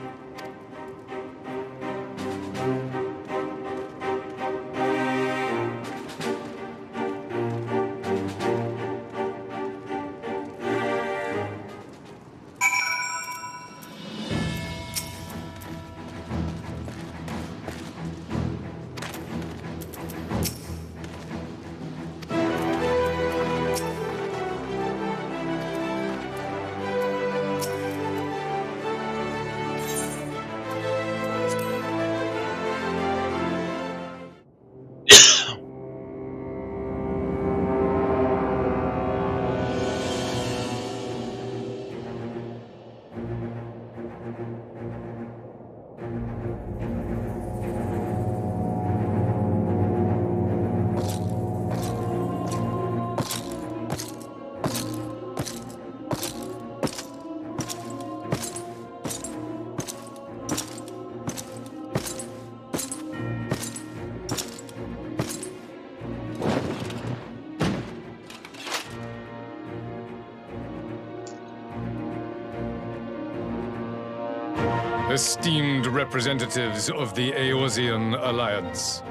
Esteemed representatives of the Eorzean Alliance,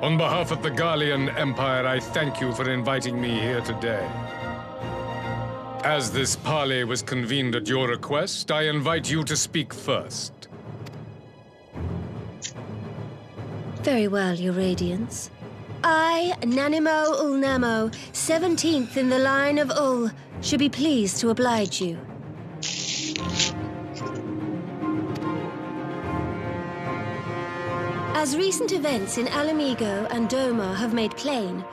on behalf of the Gallian Empire, I thank you for inviting me here today. As this parley was convened at your request, I invite you to speak first. Very well, Your Radiance. I, Nanimo Ulnamo, 17th in the line of Ul, should be pleased to oblige you. As recent events in Alamigo and Doma have made plain,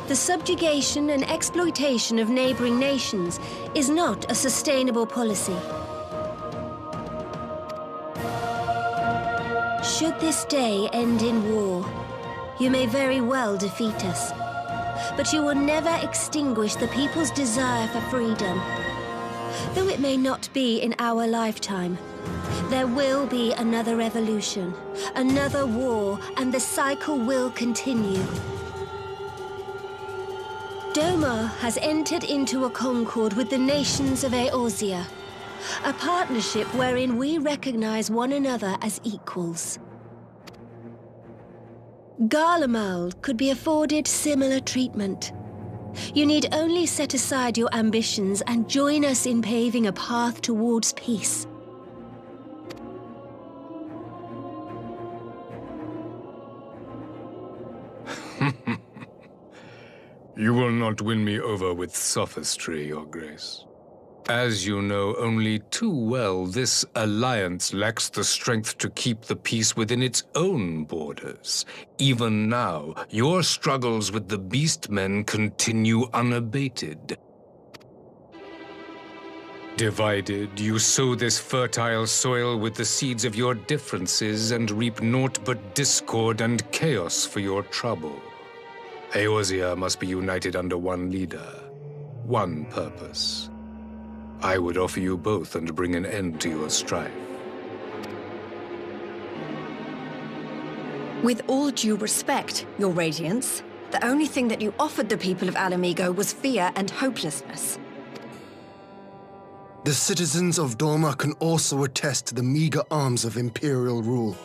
the subjugation and exploitation of neighboring nations is not a sustainable policy. Should this day end in war, you may very well defeat us, but you will never extinguish the people's desire for freedom. Though it may not be in our lifetime, there will be another revolution, another war, and the cycle will continue. Doma has entered into a concord with the nations of Eorzea, a partnership wherein we recognize one another as equals. Garlemald could be afforded similar treatment. You need only set aside your ambitions and join us in paving a path towards peace. You will not win me over with sophistry, Your Grace. As you know only too well, this alliance lacks the strength to keep the peace within its own borders. Even now, your struggles with the Beastmen continue unabated. Divided, you sow this fertile soil with the seeds of your differences and reap naught but discord and chaos for your trouble. Eorzea must be united under one leader, one purpose. I would offer you both and bring an end to your strife. With all due respect, Your Radiance, the only thing that you offered the people of Alamigo was fear and hopelessness. The citizens of Doma can also attest to the meager arms of Imperial rule.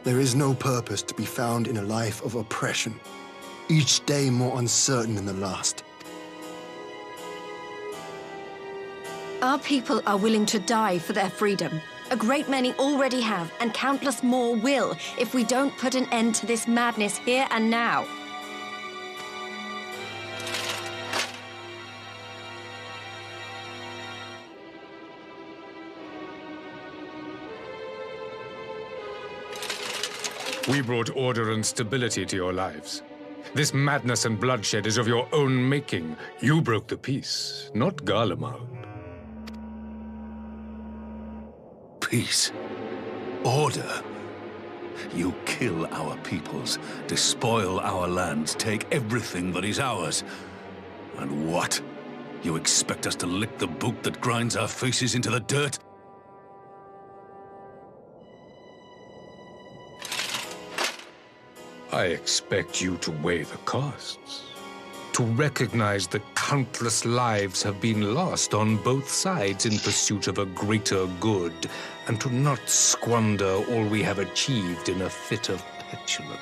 There is no purpose to be found in a life of oppression, each day more uncertain than the last. Our people are willing to die for their freedom. A great many already have, and countless more will, if we don't put an end to this madness here and now. We brought order and stability to your lives. This madness and bloodshed is of your own making. You broke the peace, not Garlemald. Peace. Order. You kill our peoples, despoil our lands, take everything that is ours. And what? You expect us to lick the boot that grinds our faces into the dirt? I expect you to weigh the costs. To recognize that countless lives have been lost on both sides in pursuit of a greater good, and to not squander all we have achieved in a fit of petulance.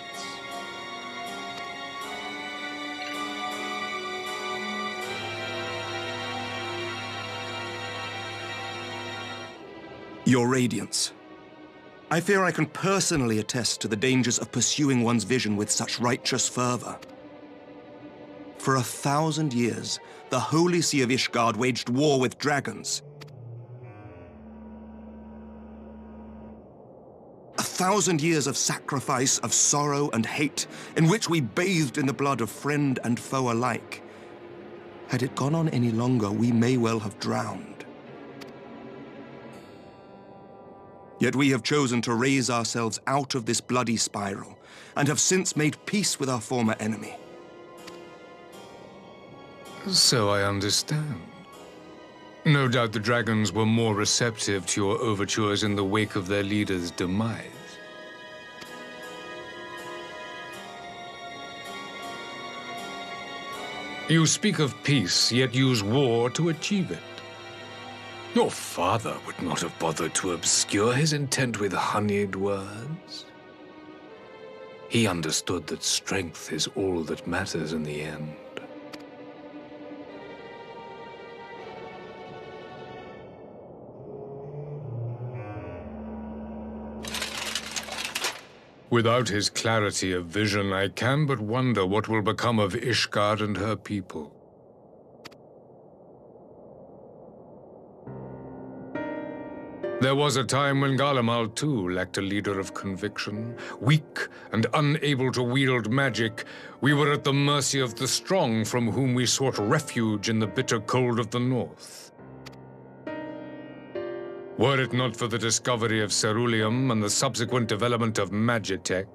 Your Radiance. I fear I can personally attest to the dangers of pursuing one's vision with such righteous fervor. For 1,000 years, the Holy See of Ishgard waged war with dragons. 1,000 years of sacrifice, of sorrow and hate, in which we bathed in the blood of friend and foe alike. Had it gone on any longer, we may well have drowned. Yet we have chosen to raise ourselves out of this bloody spiral, and have since made peace with our former enemy. So I understand. No doubt the dragons were more receptive to your overtures in the wake of their leader's demise. You speak of peace, yet use war to achieve it. Your father would not have bothered to obscure his intent with honeyed words. He understood that strength is all that matters in the end. Without his clarity of vision, I can but wonder what will become of Ishgard and her people. There was a time when Garlemald too lacked a leader of conviction. Weak and unable to wield magic, we were at the mercy of the strong from whom we sought refuge in the bitter cold of the north. Were it not for the discovery of ceruleum and the subsequent development of Magitech,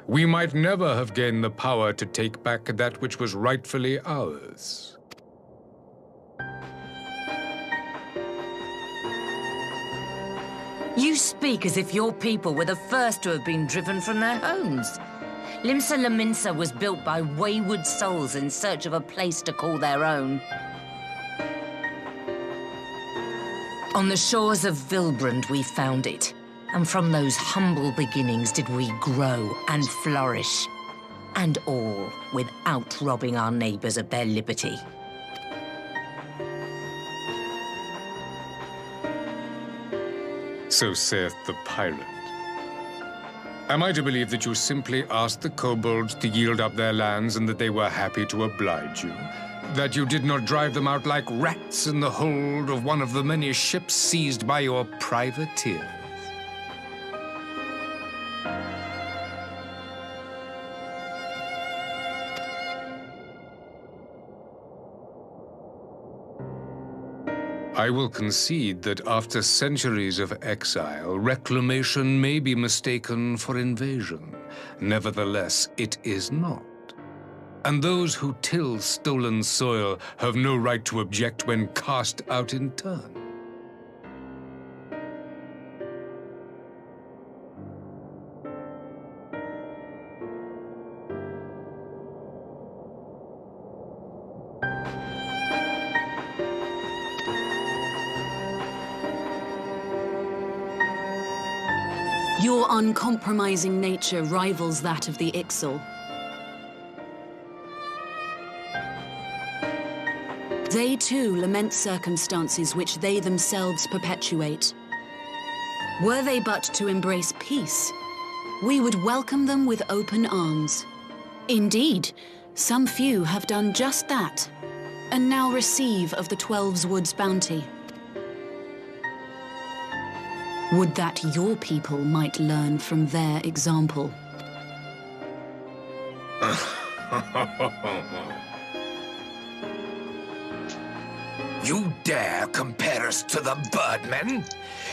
we might never have gained the power to take back that which was rightfully ours. You speak as if your people were the first to have been driven from their homes. Limsa Lominsa was built by wayward souls in search of a place to call their own. On the shores of Vilbrand we found it, and from those humble beginnings did we grow and flourish. And all without robbing our neighbors of their liberty. So saith the pirate. Am I to believe that you simply asked the kobolds to yield up their lands and that they were happy to oblige you? That you did not drive them out like rats in the hold of one of the many ships seized by your privateers? I will concede that after centuries of exile, reclamation may be mistaken for invasion. Nevertheless, it is not. And those who till stolen soil have no right to object when cast out in turn. Your uncompromising nature rivals that of the Ixal. They too lament circumstances which they themselves perpetuate. Were they but to embrace peace, we would welcome them with open arms. Indeed, some few have done just that, and now receive of the Twelve's Wood's bounty. Would that your people might learn from their example. You dare compare us to the Birdmen?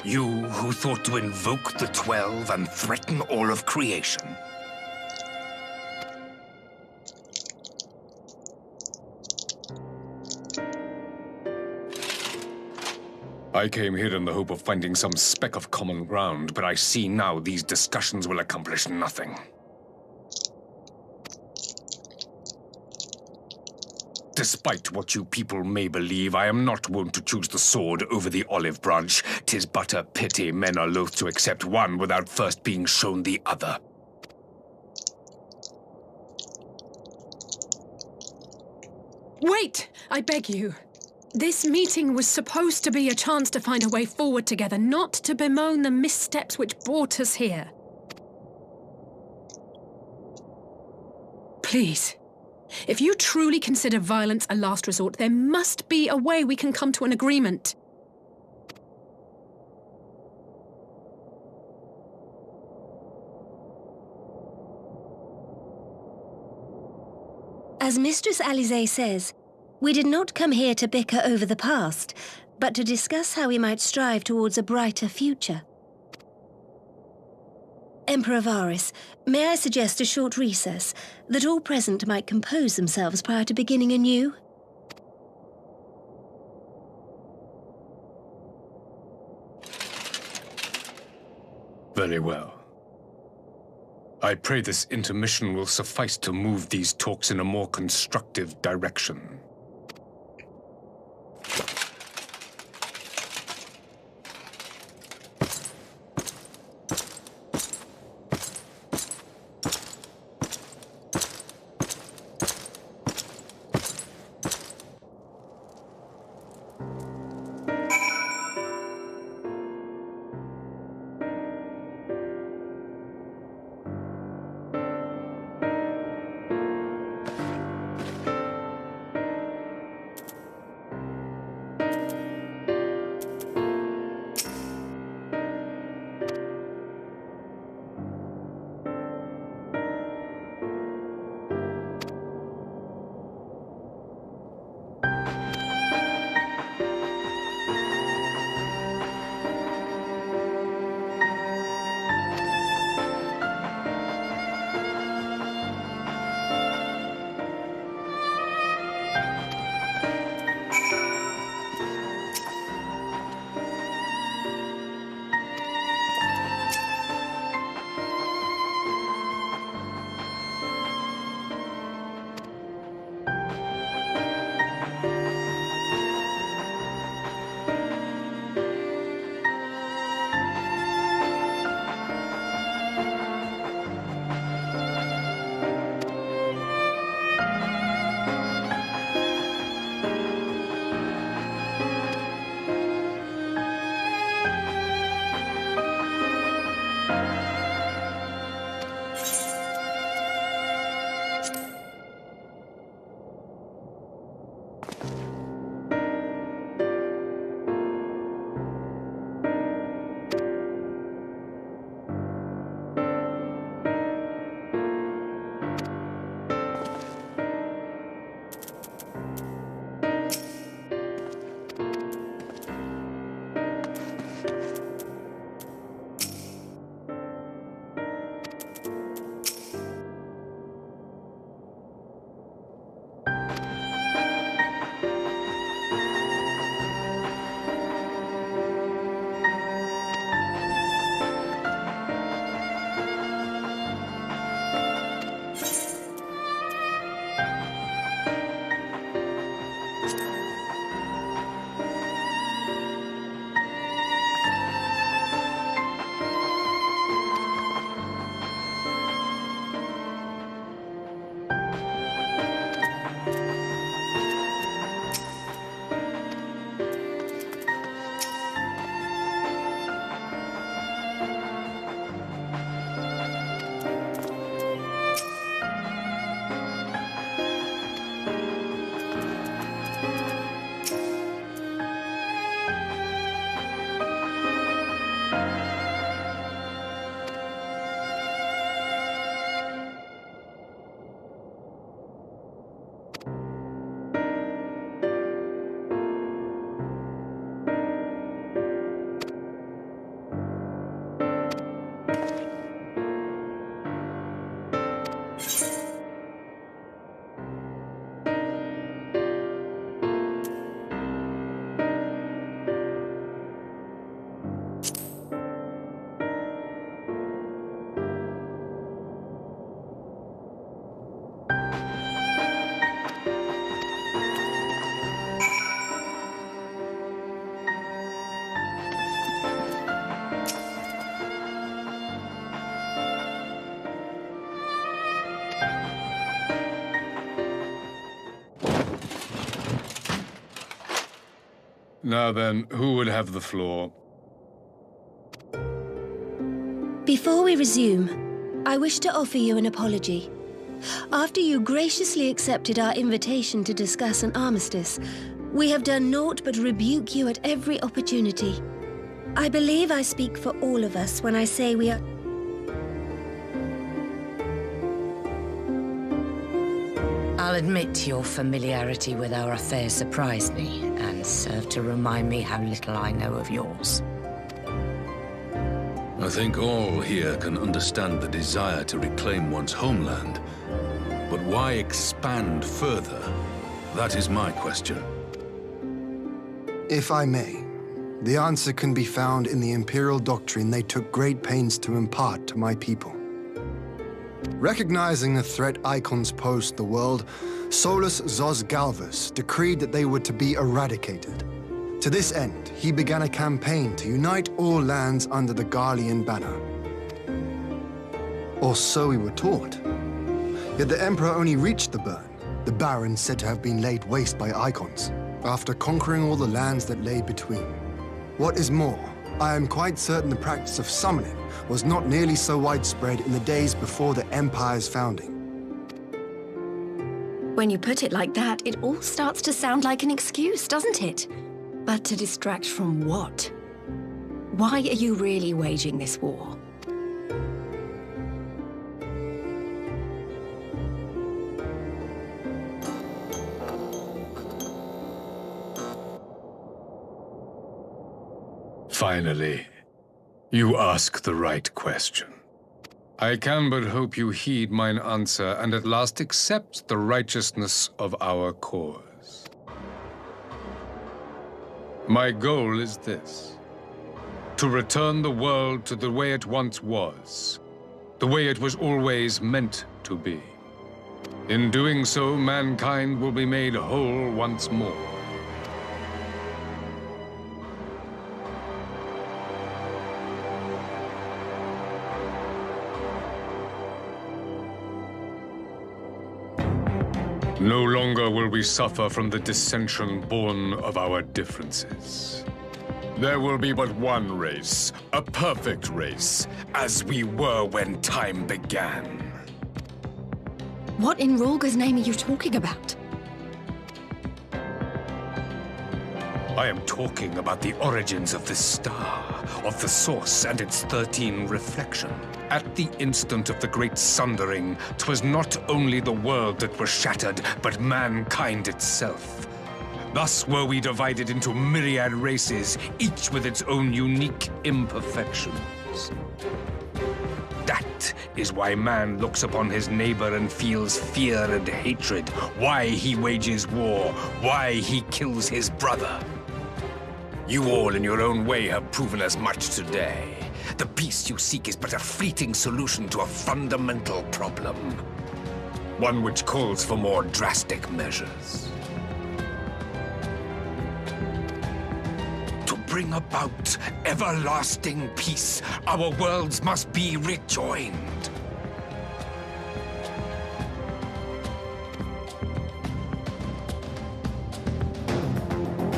You who thought to invoke the 12 and threaten all of creation? I came here in the hope of finding some speck of common ground, but I see now these discussions will accomplish nothing. Despite what you people may believe, I am not wont to choose the sword over the olive branch. 'Tis but a pity men are loath to accept one without first being shown the other. Wait! I beg you. This meeting was supposed to be a chance to find a way forward together, not to bemoan the missteps which brought us here. Please. If you truly consider violence a last resort, there must be a way we can come to an agreement. As Mistress Alisaie says, we did not come here to bicker over the past, but to discuss how we might strive towards a brighter future. Emperor Varys, may I suggest a short recess, that all present might compose themselves prior to beginning anew? Very well. I pray this intermission will suffice to move these talks in a more constructive direction. Now then, who would have the floor? Before we resume, I wish to offer you an apology. After you graciously accepted our invitation to discuss an armistice, we have done naught but rebuke you at every opportunity. I believe I speak for all of us when I say we are... I'll admit your familiarity with our affair surprised me, and served to remind me how little I know of yours. I think all here can understand the desire to reclaim one's homeland. But why expand further? That is my question. If I may, the answer can be found in the Imperial doctrine they took great pains to impart to my people. Recognizing the threat icons posed to the world, Solus Zos Galvus decreed that they were to be eradicated. To this end, he began a campaign to unite all lands under the Garlean banner. Or so we were taught. Yet the Emperor only reached the burn, the Baron said to have been laid waste by icons, after conquering all the lands that lay between. What is more, I am quite certain the practice of summoning was not nearly so widespread in the days before the Empire's founding. When you put it like that, it all starts to sound like an excuse, doesn't it? But to distract from what? Why are you really waging this war? Finally, you ask the right question. I can but hope you heed mine answer and at last accept the righteousness of our cause. My goal is this: to return the world to the way it once was, the way it was always meant to be. In doing so, mankind will be made whole once more. No longer will we suffer from the dissension born of our differences. There will be but one race, a perfect race, as we were when time began. What in Rulga's name are you talking about? I am talking about the origins of this star, of the source and its 13 reflection. At the instant of the great sundering, 'twas not only the world that was shattered, but mankind itself. Thus were we divided into myriad races, each with its own unique imperfections. That is why man looks upon his neighbor and feels fear and hatred, why he wages war, why he kills his brother. You all in your own way have proven as much today. The peace you seek is but a fleeting solution to a fundamental problem. One which calls for more drastic measures. To bring about everlasting peace, our worlds must be rejoined.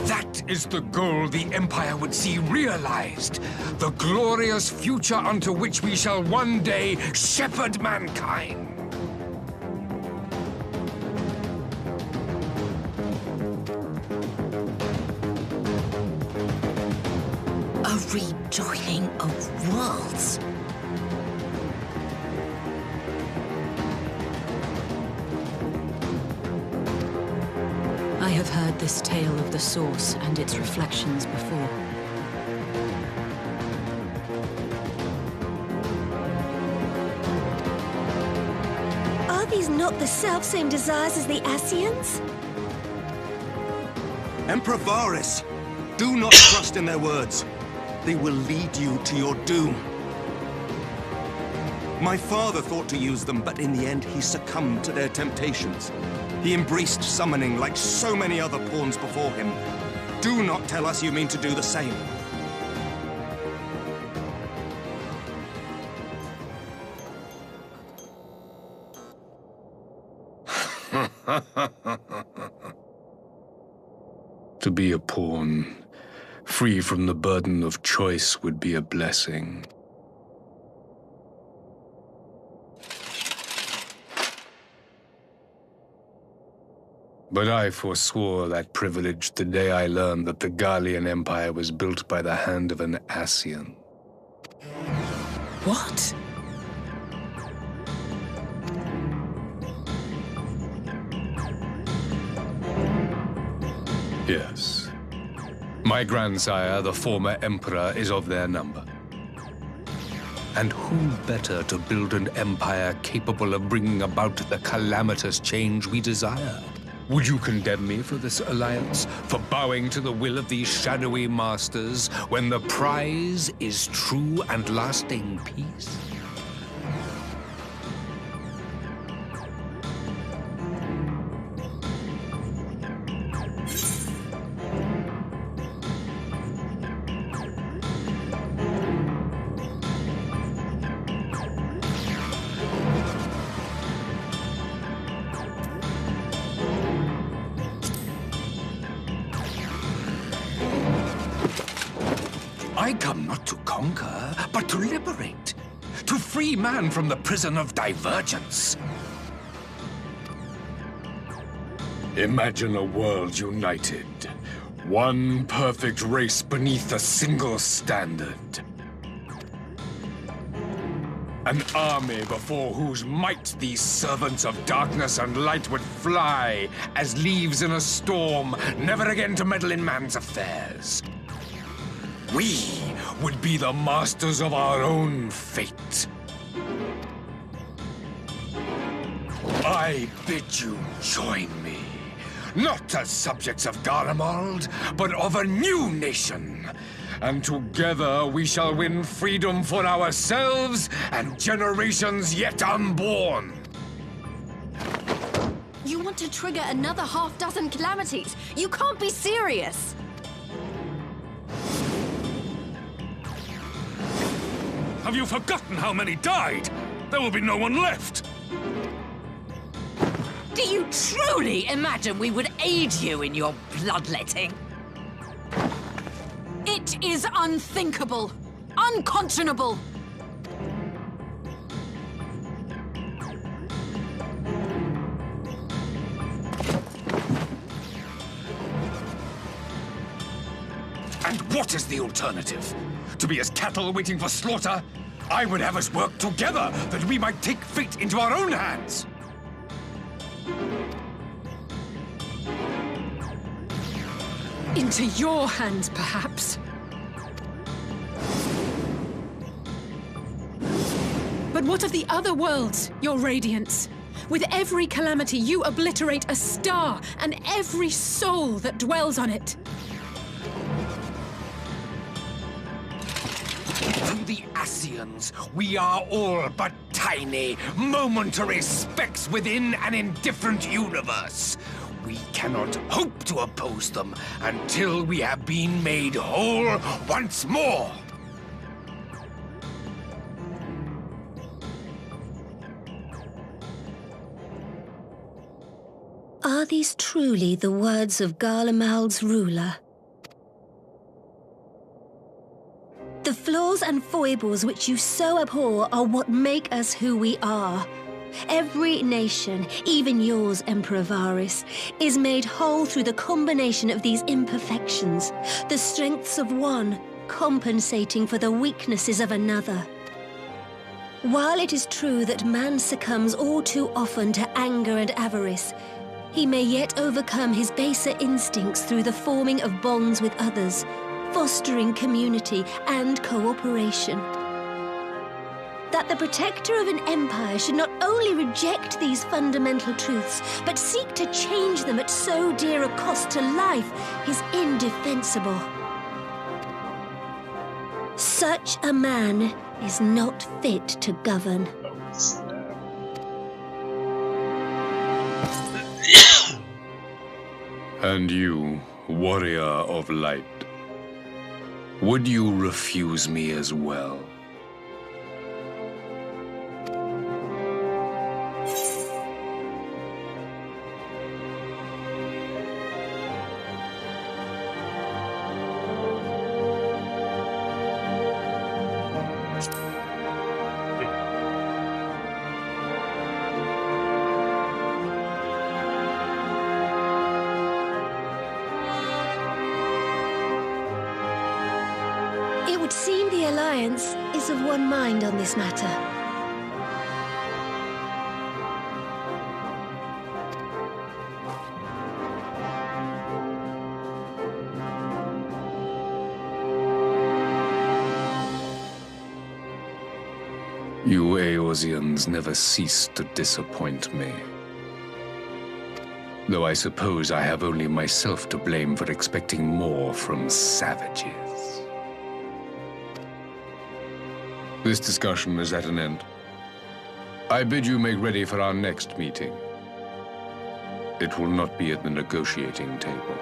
That is the goal the Empire would see realized. The glorious future unto which we shall one day shepherd mankind. A rejoining of worlds. I have heard this tale of the Source and its reflections before. Are these not the selfsame desires as the Ascians? Emperor Varys, do not trust in their words. They will lead you to your doom. My father thought to use them, but in the end he succumbed to their temptations. He embraced summoning like so many other pawns before him. Do not tell us you mean to do the same. To be a pawn, free from the burden of choice, would be a blessing. But I forswore that privilege the day I learned that the Gallian Empire was built by the hand of an Ascian. What? Yes. My grandsire, the former Emperor, is of their number. And who better to build an empire capable of bringing about the calamitous change we desire? Would you condemn me for this alliance, for bowing to the will of these shadowy masters, when the prize is true and lasting peace? I come not to conquer, but to liberate. To free man from the prison of divergence. Imagine a world united. One perfect race beneath a single standard. An army before whose might these servants of darkness and light would fly as leaves in a storm, never again to meddle in man's affairs. We would be the masters of our own fate. I bid you join me, not as subjects of Garlemald, but of a new nation. And together we shall win freedom for ourselves and generations yet unborn. You want to trigger another half-dozen calamities? You can't be serious! Have you forgotten how many died? There will be no one left! Do you truly imagine we would aid you in your bloodletting? It is unthinkable! Unconscionable! And what is the alternative? To be as cattle waiting for slaughter? I would have us work together that we might take fate into our own hands. Into your hands, perhaps. But what of the other worlds, your radiance? With every calamity, you obliterate a star and every soul that dwells on it. To the Ascians, we are all but tiny, momentary specks within an indifferent universe. We cannot hope to oppose them until we have been made whole once more. Are these truly the words of Garlemald's ruler? The flaws and foibles which you so abhor are what make us who we are. Every nation, even yours, Emperor Varys, is made whole through the combination of these imperfections, the strengths of one compensating for the weaknesses of another. While it is true that man succumbs all too often to anger and avarice, he may yet overcome his baser instincts through the forming of bonds with others, fostering community and cooperation. That the protector of an empire should not only reject these fundamental truths, but seek to change them at so dear a cost to life is indefensible. Such a man is not fit to govern. And you, warrior of light, would you refuse me as well? would seem the Alliance is of one mind on this matter. You Eorzeans never cease to disappoint me. Though I suppose I have only myself to blame for expecting more from savages. This discussion is at an end. I bid you make ready for our next meeting. It will not be at the negotiating table.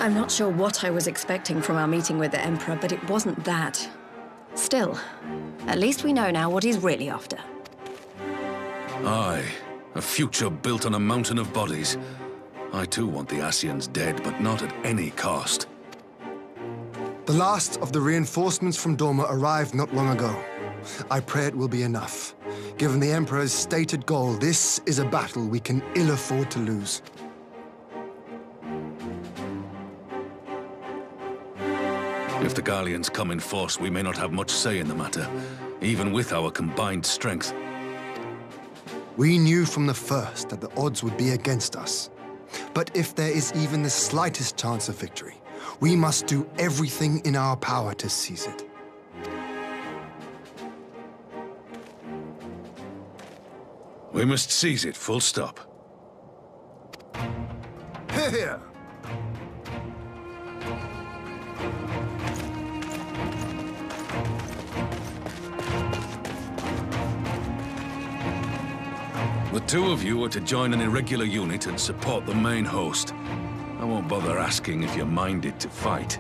I'm not sure what I was expecting from our meeting with the Emperor, but it wasn't that. Still, at least we know now what he's really after. Aye, a future built on a mountain of bodies. I too want the Ascians dead, but not at any cost. The last of the reinforcements from Dorma arrived not long ago. I pray it will be enough. Given the Emperor's stated goal, this is a battle we can ill afford to lose. If the Garleans come in force, we may not have much say in the matter, even with our combined strength. We knew from the first that the odds would be against us. But if there is even the slightest chance of victory, we must do everything in our power to seize it. We must seize it, full stop. Hear, hear! The two of you are to join an irregular unit and support the main host. I won't bother asking if you're minded to fight.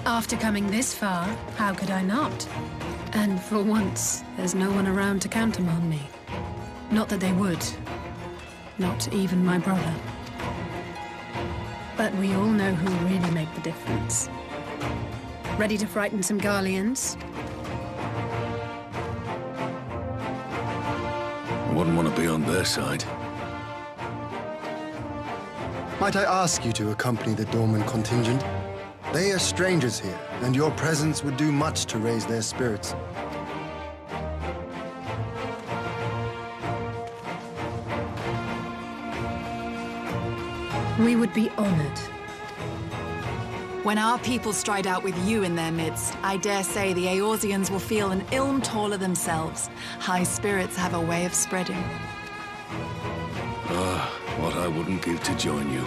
After coming this far, how could I not? And for once, there's no one around to countermand me. Not that they would. Not even my brother. But we all know who really make the difference. Ready to frighten some Garleans? I wouldn't want to be on their side. Might I ask you to accompany the Dorman contingent? They are strangers here, and your presence would do much to raise their spirits. We would be honored. When our people stride out with you in their midst, I dare say the Eorzeans will feel an ilm taller themselves. High spirits have a way of spreading. Ah, what I wouldn't give to join you.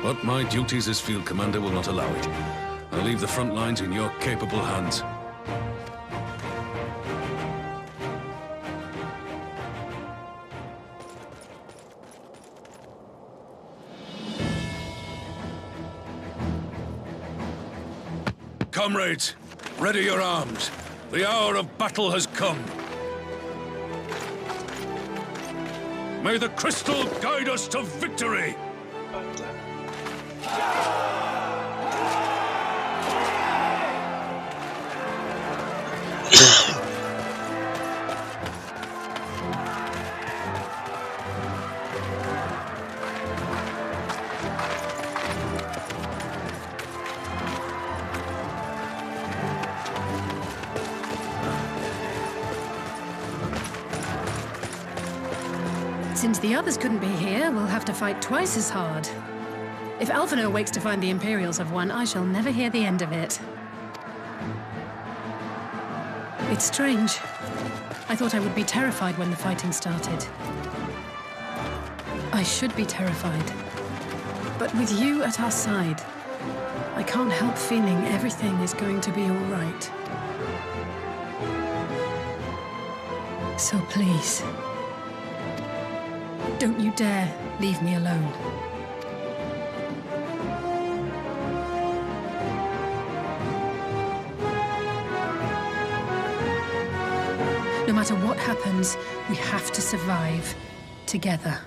But my duties as field commander will not allow it. I leave the front lines in your capable hands. Comrades, ready your arms. The hour of battle has come. May the crystal guide us to victory! Since the others couldn't be here, we'll have to fight twice as hard. If Alphinaud wakes to find the Imperials have won, I shall never hear the end of it. It's strange. I thought I would be terrified when the fighting started. I should be terrified. But with you at our side, I can't help feeling everything is going to be all right. So please, don't you dare leave me alone. No matter what happens, we have to survive together.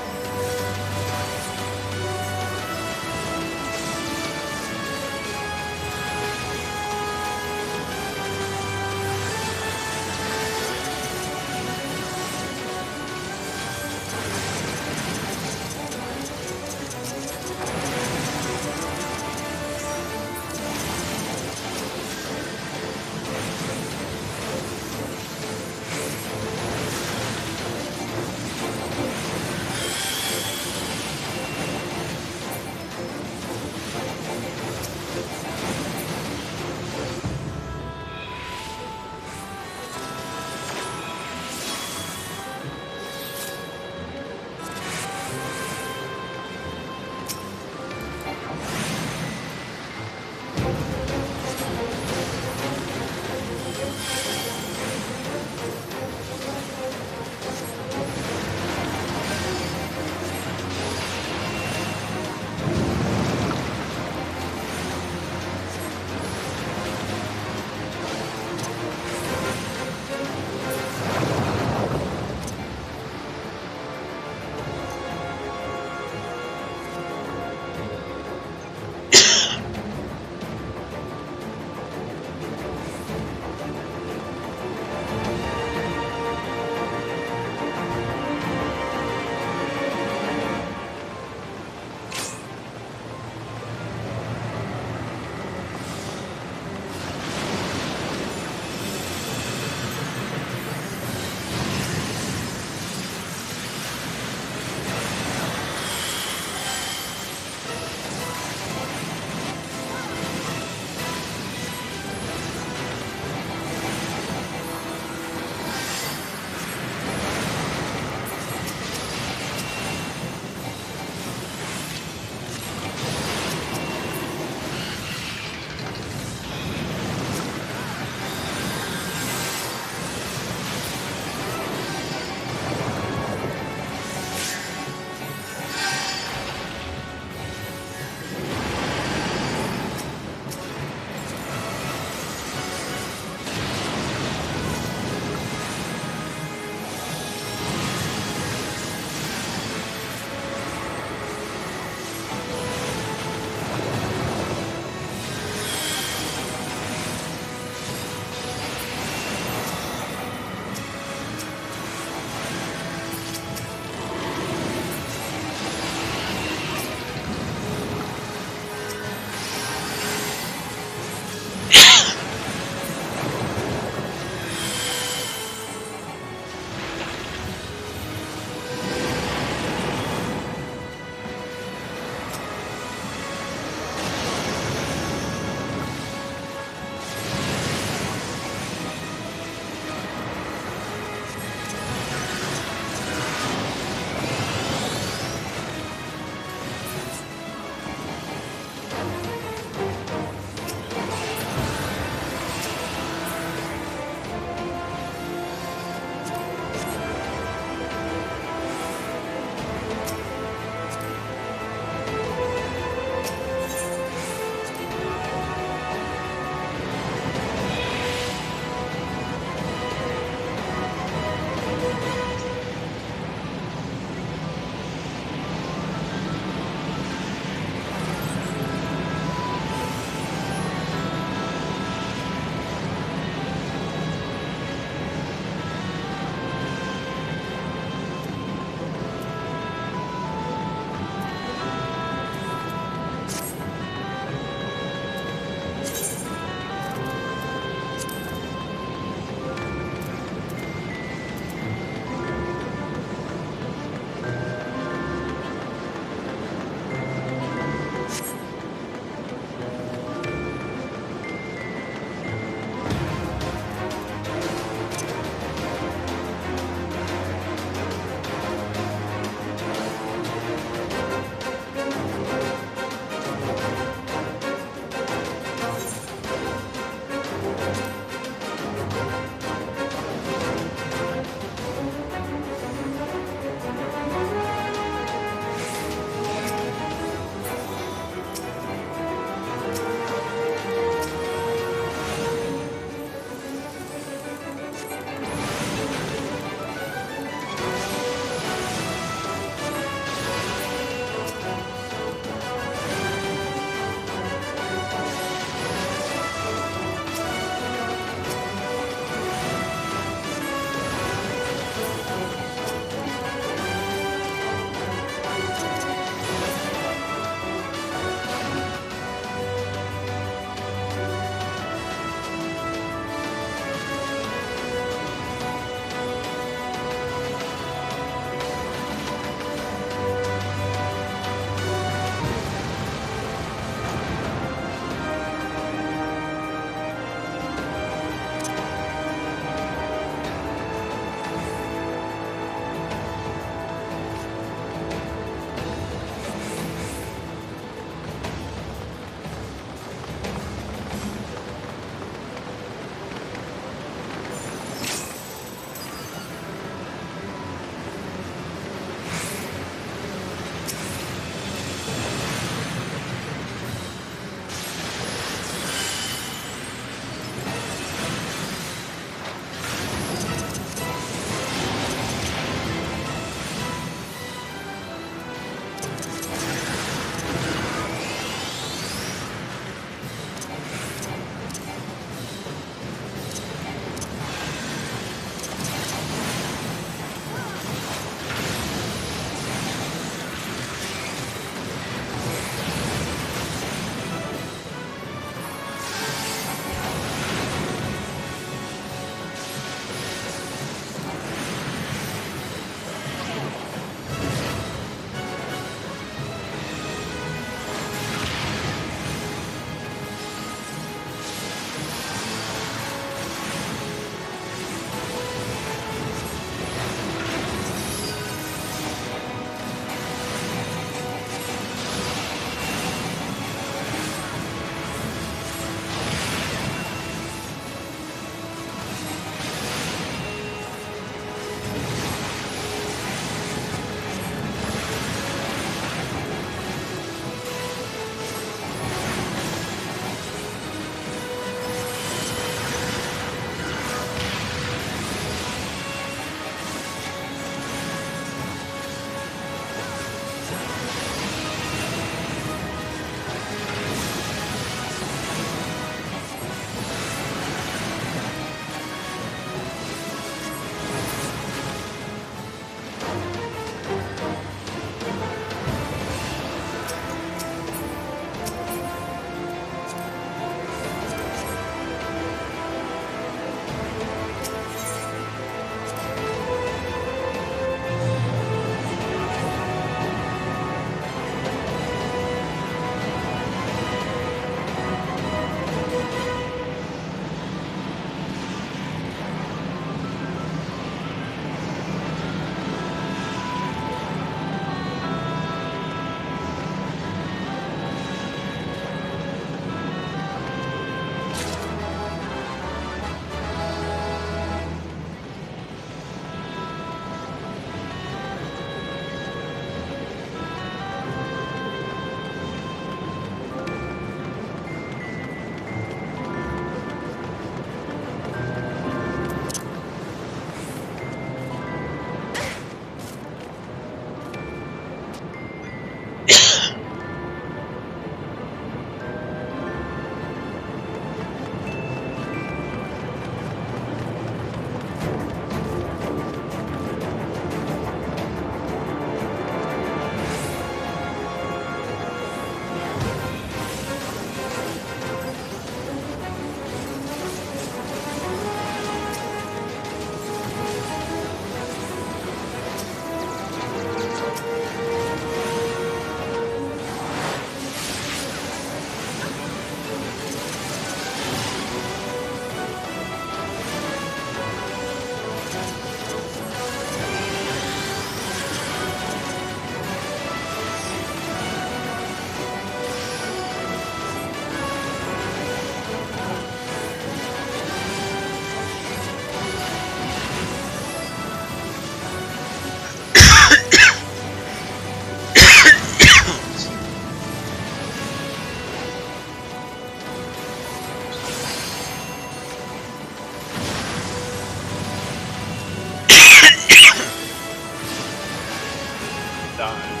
die.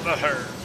That hurt.